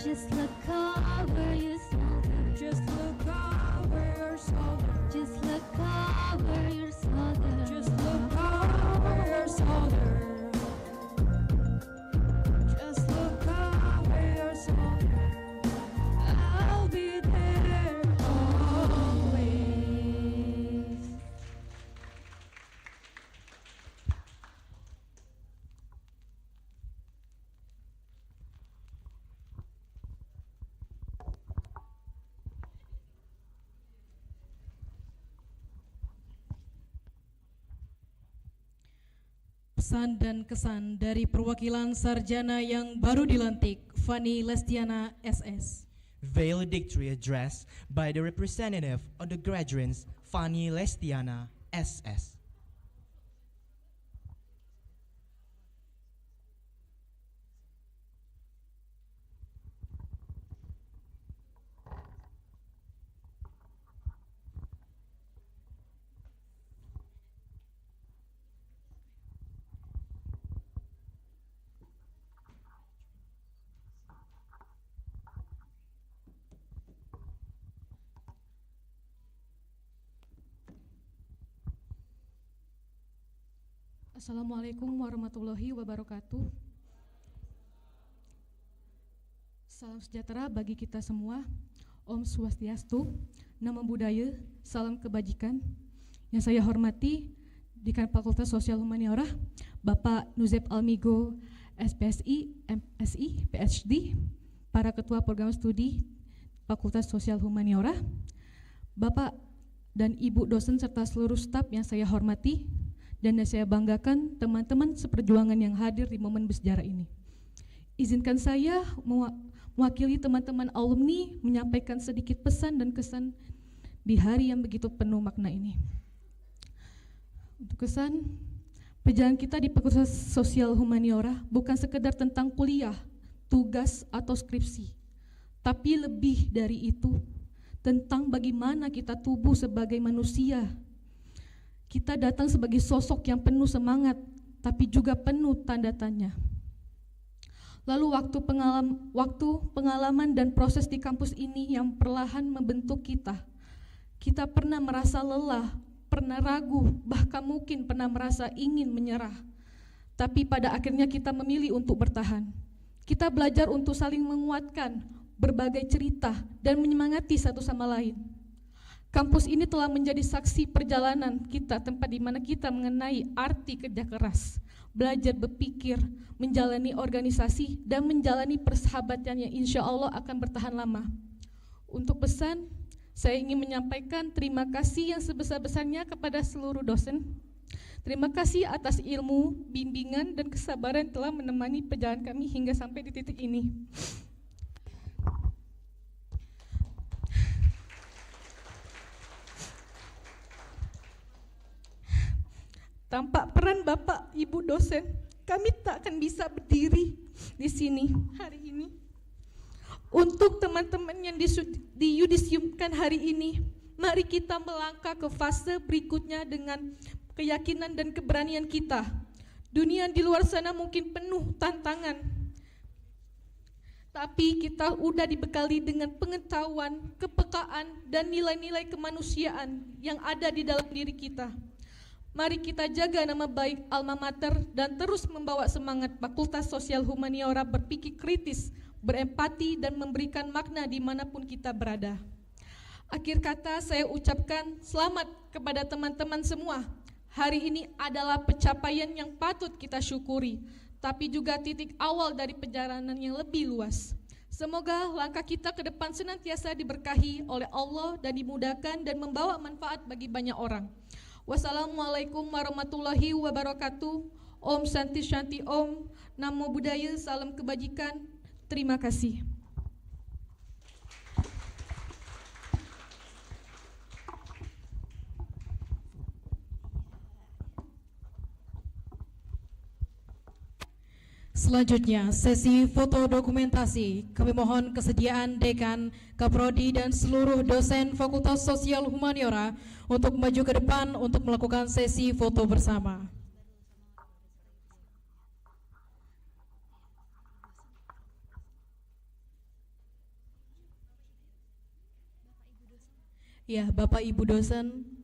Just look over your shoulder. Just look over your shoulder. Just look over your shoulder. Just look over your shoulder. Just look over your shoulder. I'll be there always. Pesan dan kesan dari perwakilan sarjana yang baru dilantik, Fanny Lestiana SS. Valedictory address by the representative of the graduates, Fanny Lestiana SS. Assalamualaikum warahmatullahi wabarakatuh. Salam sejahtera bagi kita semua. Om Swastiastu, Namo Buddhaya, salam kebajikan. Yang saya hormati Dekan Fakultas Sosial Humaniora, Bapak Nuzeb Almigo, SPSI, MSI, PhD, para ketua program studi Fakultas Sosial Humaniora, Bapak dan Ibu dosen serta seluruh staf yang saya hormati, dan saya banggakan teman-teman seperjuangan yang hadir di momen bersejarah ini. Izinkan saya mewakili teman-teman alumni menyampaikan sedikit pesan dan kesan di hari yang begitu penuh makna ini. Untuk kesan, perjalanan kita di Fakultas Sosial Humaniora bukan sekedar tentang kuliah, tugas, atau skripsi, tapi lebih dari itu, tentang bagaimana kita tumbuh sebagai manusia. Kita datang sebagai sosok yang penuh semangat, tapi juga penuh tanda tanya. Lalu waktu pengalaman dan proses di kampus ini yang perlahan membentuk kita. Kita pernah merasa lelah, pernah ragu, bahkan mungkin pernah merasa ingin menyerah. Tapi pada akhirnya kita memilih untuk bertahan. Kita belajar untuk saling menguatkan, berbagai cerita, dan menyemangati satu sama lain. Kampus ini telah menjadi saksi perjalanan kita, tempat di mana kita mengenai arti kerja keras, belajar berpikir, menjalani organisasi, dan menjalani persahabatan yang insya Allah akan bertahan lama. Untuk pesan, saya ingin menyampaikan terima kasih yang sebesar-besarnya kepada seluruh dosen. Terima kasih atas ilmu, bimbingan, dan kesabaran telah menemani perjalanan kami hingga sampai di titik ini. Tanpa peran Bapak, Ibu dosen, kami tak akan bisa berdiri di sini hari ini. Untuk teman-teman yang diyudisiumkan hari ini, mari kita melangkah ke fase berikutnya dengan keyakinan dan keberanian kita. Dunia di luar sana mungkin penuh tantangan, tapi kita udah dibekali dengan pengetahuan, kepekaan, dan nilai-nilai kemanusiaan yang ada di dalam diri kita. Mari kita jaga nama baik Alma Mater dan terus membawa semangat Fakultas Sosial Humaniora berpikir kritis, berempati, dan memberikan makna dimanapun kita berada. Akhir kata saya ucapkan selamat kepada teman-teman semua. Hari ini adalah pencapaian yang patut kita syukuri, tapi juga titik awal dari perjalanan yang lebih luas. Semoga langkah kita ke depan senantiasa diberkahi oleh Allah dan dimudahkan dan membawa manfaat bagi banyak orang. Wassalamualaikum warahmatullahi wabarakatuh. Om Santi Shanti Om. Namo Buddhaya, salam kebajikan. Terima kasih. Selanjutnya, sesi foto dokumentasi. Kami mohon kesediaan Dekan, Kaprodi, dan seluruh dosen Fakultas Sosial Humaniora untuk maju ke depan untuk melakukan sesi foto bersama. Ya, Bapak Ibu dosen.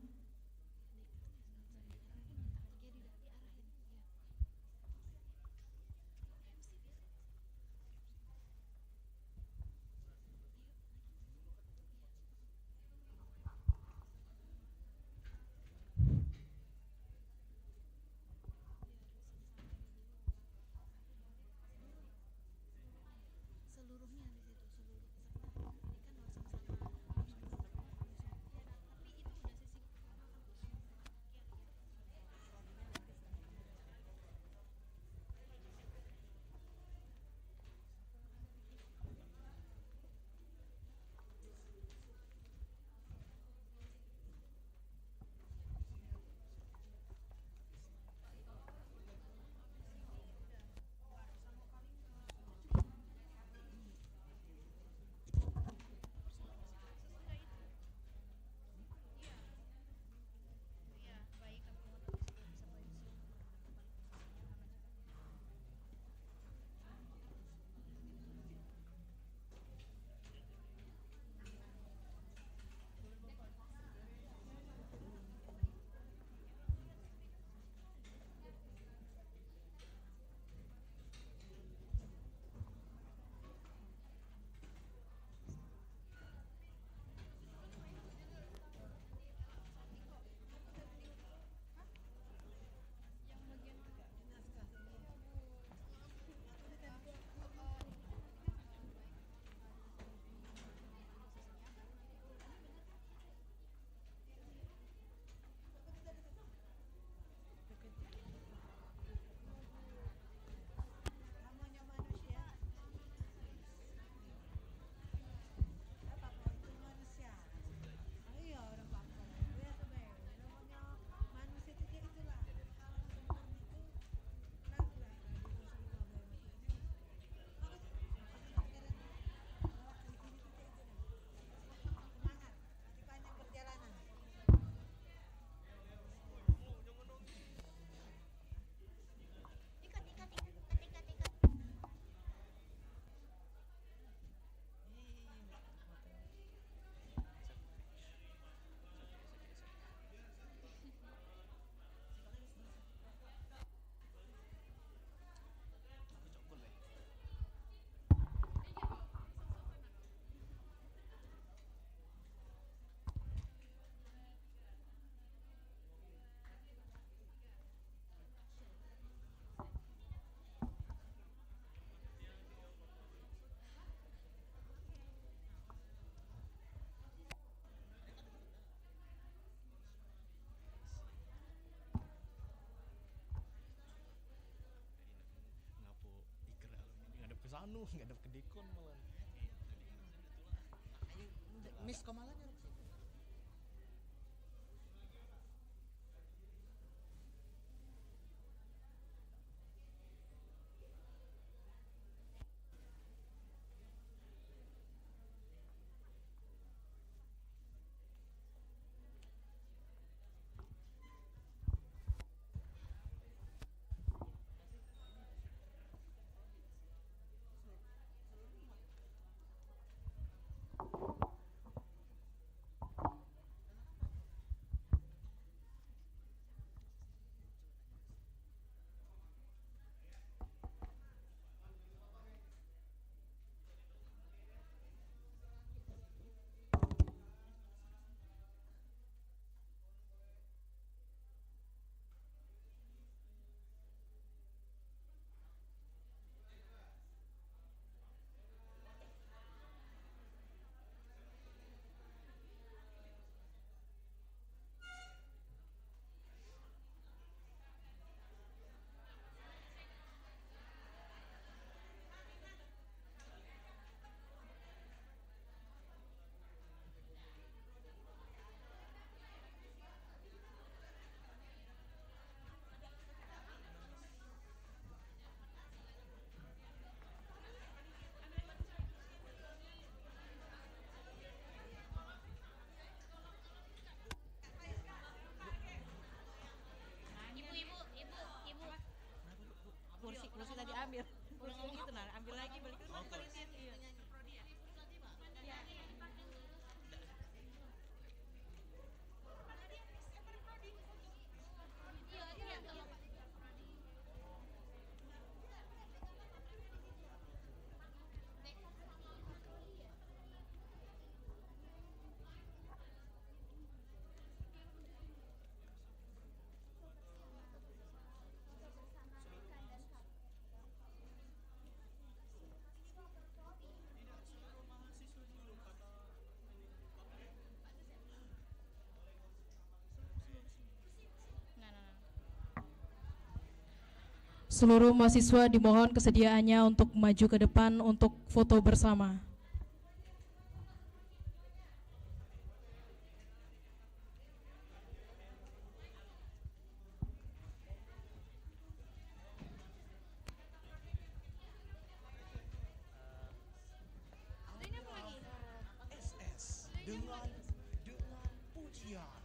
Anu nggak ada kedekon malah. Miss kemalannya. Seluruh mahasiswa dimohon kesediaannya untuk maju ke depan untuk foto bersama. SS dengan pujian.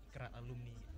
Ikrar alumni.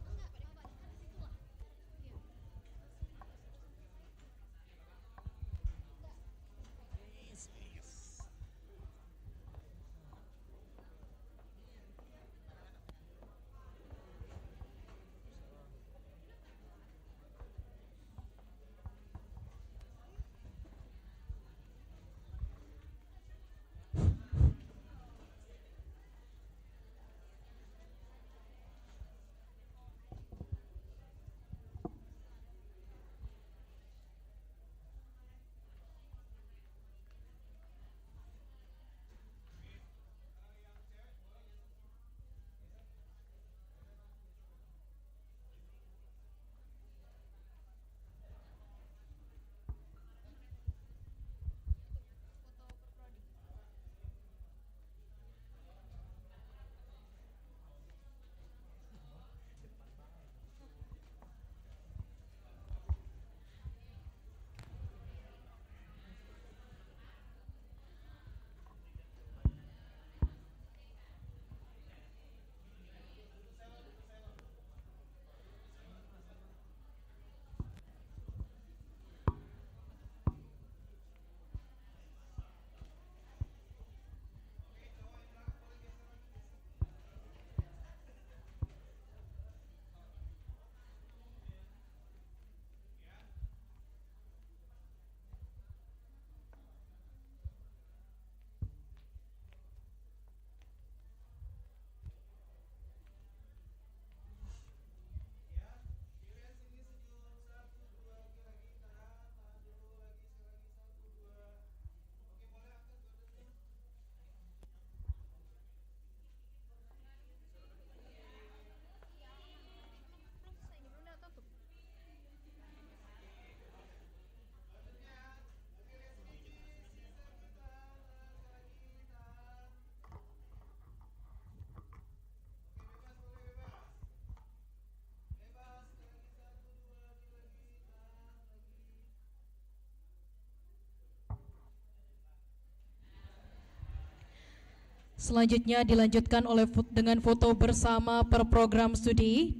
Selanjutnya dilanjutkan dengan foto bersama per program studi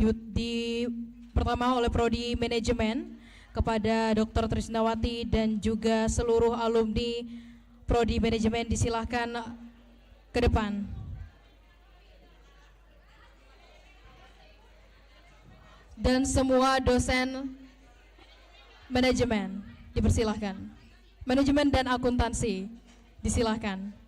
pertama oleh Prodi Manajemen kepada Dr. Trisnawati dan juga seluruh alumni Prodi Manajemen disilahkan ke depan. Dan semua dosen manajemen dipersilahkan. Manajemen dan akuntansi disilahkan.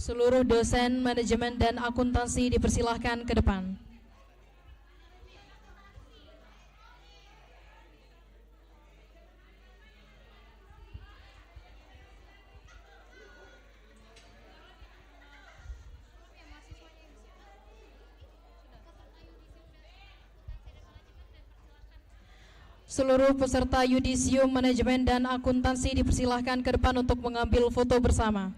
Seluruh dosen manajemen dan akuntansi dipersilahkan ke depan. Seluruh peserta yudisium manajemen dan akuntansi dipersilahkan ke depan untuk mengambil foto bersama.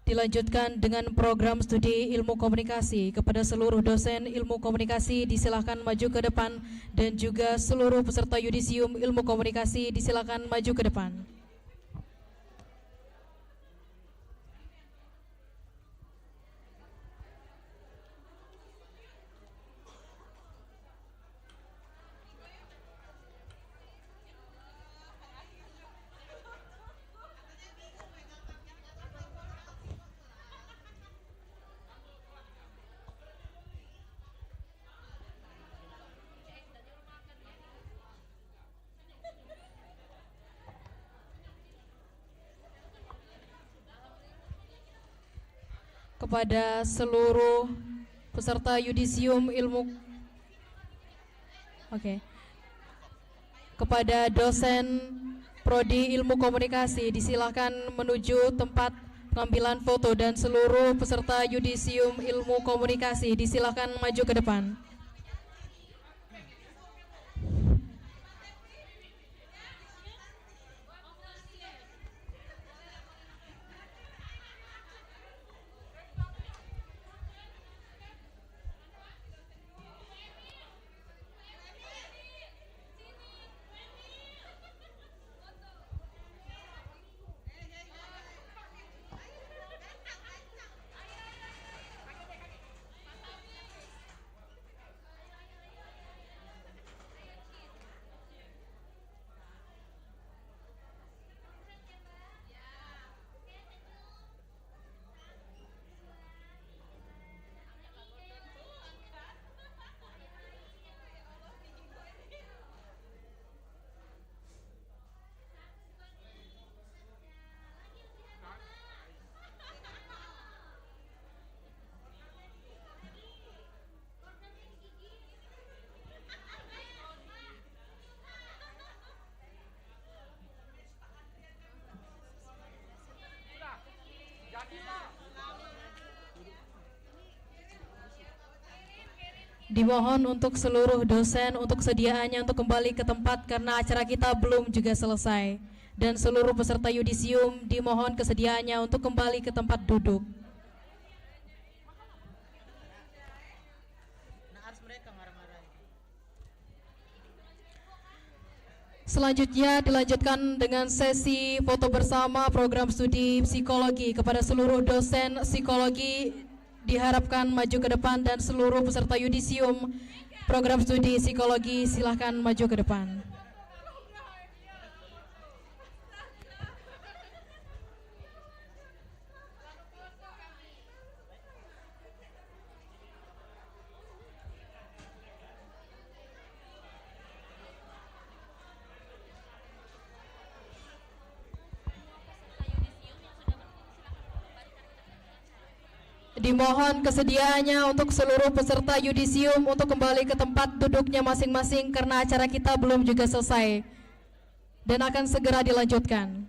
dilanjutkan dengan program studi ilmu komunikasi. Kepada seluruh dosen ilmu komunikasi disilakan maju ke depan, dan juga seluruh peserta yudisium ilmu komunikasi disilakan maju ke depan. Kepada seluruh peserta yudisium ilmu kepada dosen prodi ilmu komunikasi disilakan menuju tempat pengambilan foto, dan seluruh peserta yudisium ilmu komunikasi disilakan maju ke depan. Dimohon untuk seluruh dosen untuk sediaannya untuk kembali ke tempat karena acara kita belum juga selesai. Dan seluruh peserta yudisium dimohon kesediaannya untuk kembali ke tempat duduk. Selanjutnya dilanjutkan dengan sesi foto bersama program studi psikologi. Kepada seluruh dosen psikologi diharapkan maju ke depan, dan seluruh peserta yudisium program studi psikologi silahkan maju ke depan. Dimohon kesediaannya untuk seluruh peserta yudisium untuk kembali ke tempat duduknya masing-masing karena acara kita belum juga selesai dan akan segera dilanjutkan.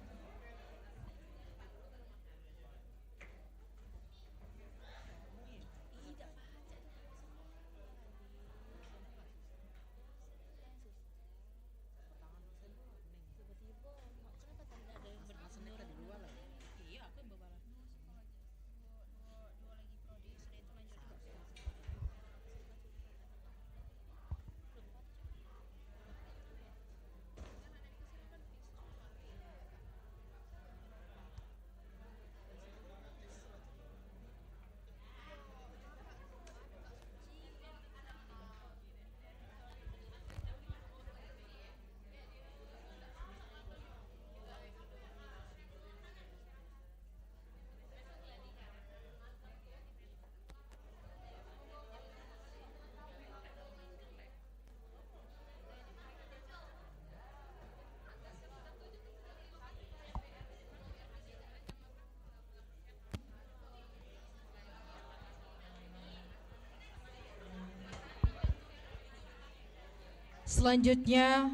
Selanjutnya,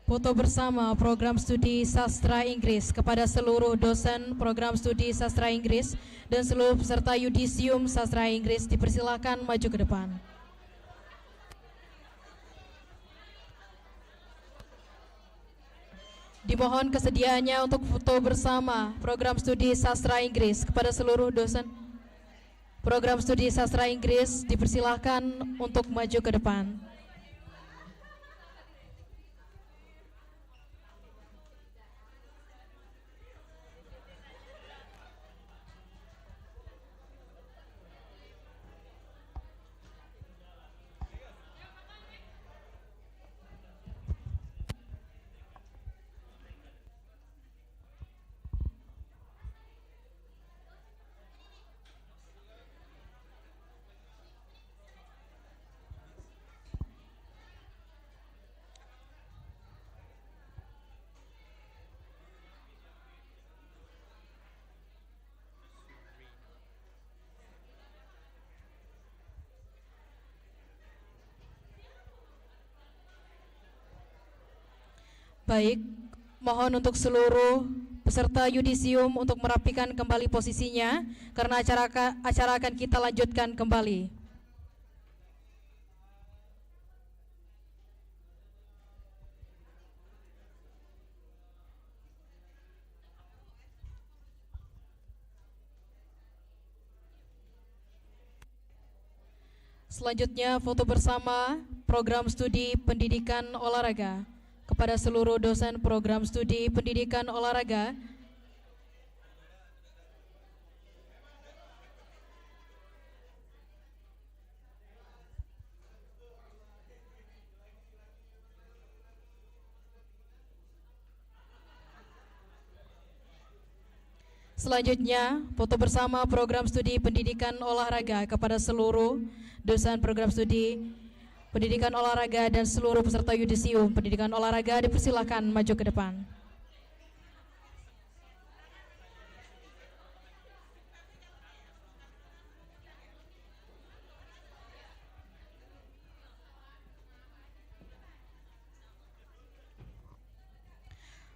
foto bersama program studi sastra Inggris. Kepada seluruh dosen program studi sastra Inggris dan seluruh peserta yudisium sastra Inggris dipersilakan maju ke depan. Dimohon kesediaannya untuk foto bersama program studi sastra Inggris kepada seluruh dosen. Program studi sastra Inggris dipersilahkan untuk maju ke depan. Baik, mohon untuk seluruh peserta yudisium untuk merapikan kembali posisinya karena acara akan kita lanjutkan kembali. Selanjutnya foto bersama program studi pendidikan olahraga. Kepada seluruh dosen program studi pendidikan olahraga, selanjutnya foto bersama program studi pendidikan olahraga kepada seluruh dosen program studi pendidikan olahraga dan seluruh peserta yudisium pendidikan olahraga dipersilakan maju ke depan.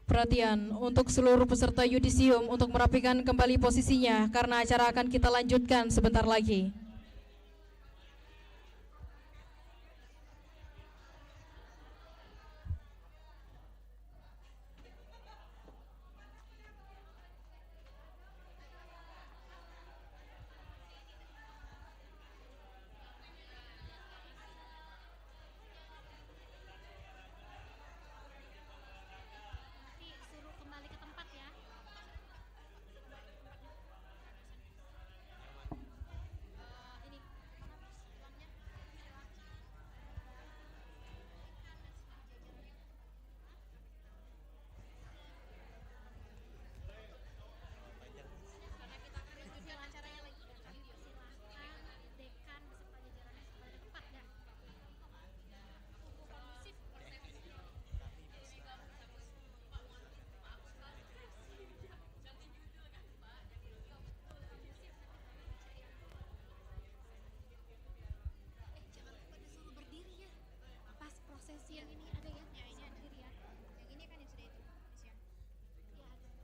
Perhatian untuk seluruh peserta yudisium untuk merapikan kembali posisinya karena acara akan kita lanjutkan sebentar lagi. Yang ini ada ya? Ya ini ada diri ya. Yang ini kan yang sudah itu. Ya. Ya ada.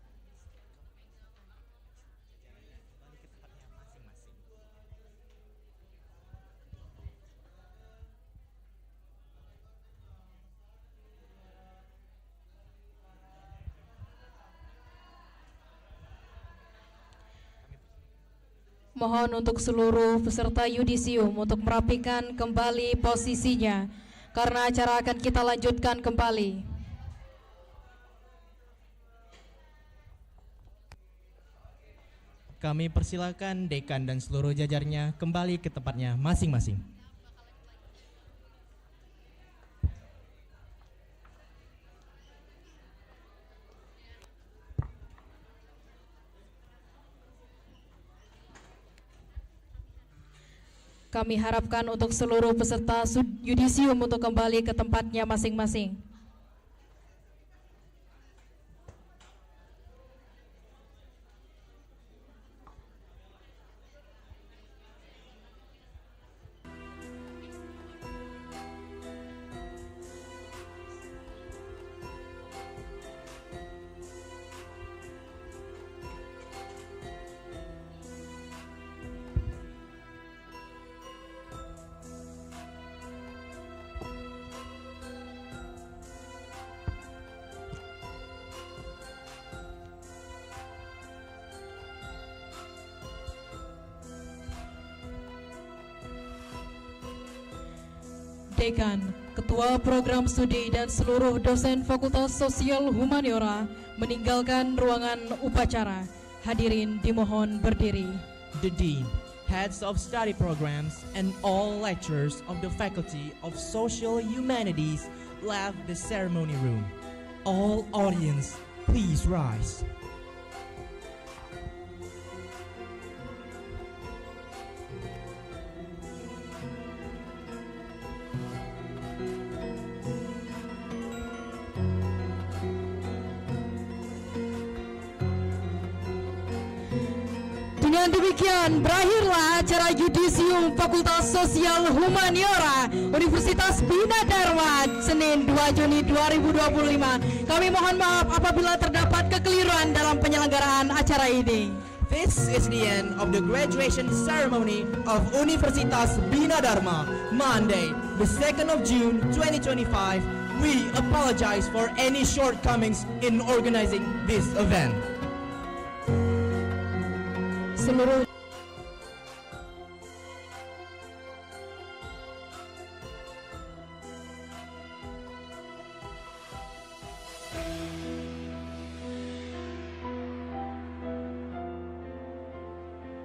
Kembali ke tempatnya masing-masing. Mohon untuk seluruh peserta yudisium untuk merapikan kembali posisinya karena acara akan kita lanjutkan kembali. Kami persilakan dekan dan seluruh jajarnya kembali ke tempatnya masing-masing. Kami harapkan untuk seluruh peserta yudisium untuk kembali ke tempatnya masing-masing. Dekan, Ketua Program Studi dan seluruh dosen Fakultas Sosial Humaniora meninggalkan ruangan upacara. Hadirin dimohon berdiri. The Dean, Heads of Study Programs, and all lecturers of the Faculty of Social Humanities left the ceremony room. All audience, please rise. Dengan demikian berakhirlah acara Yudisium Fakultas Sosial Humaniora Universitas Bina Dharma Senin 2 Juni 2025. Kami mohon maaf apabila terdapat kekeliruan dalam penyelenggaraan acara ini. This is the end of the graduation ceremony of Universitas Bina Dharma, Monday, the 2nd of June 2025. We apologize for any shortcomings in organizing this event. Seluruh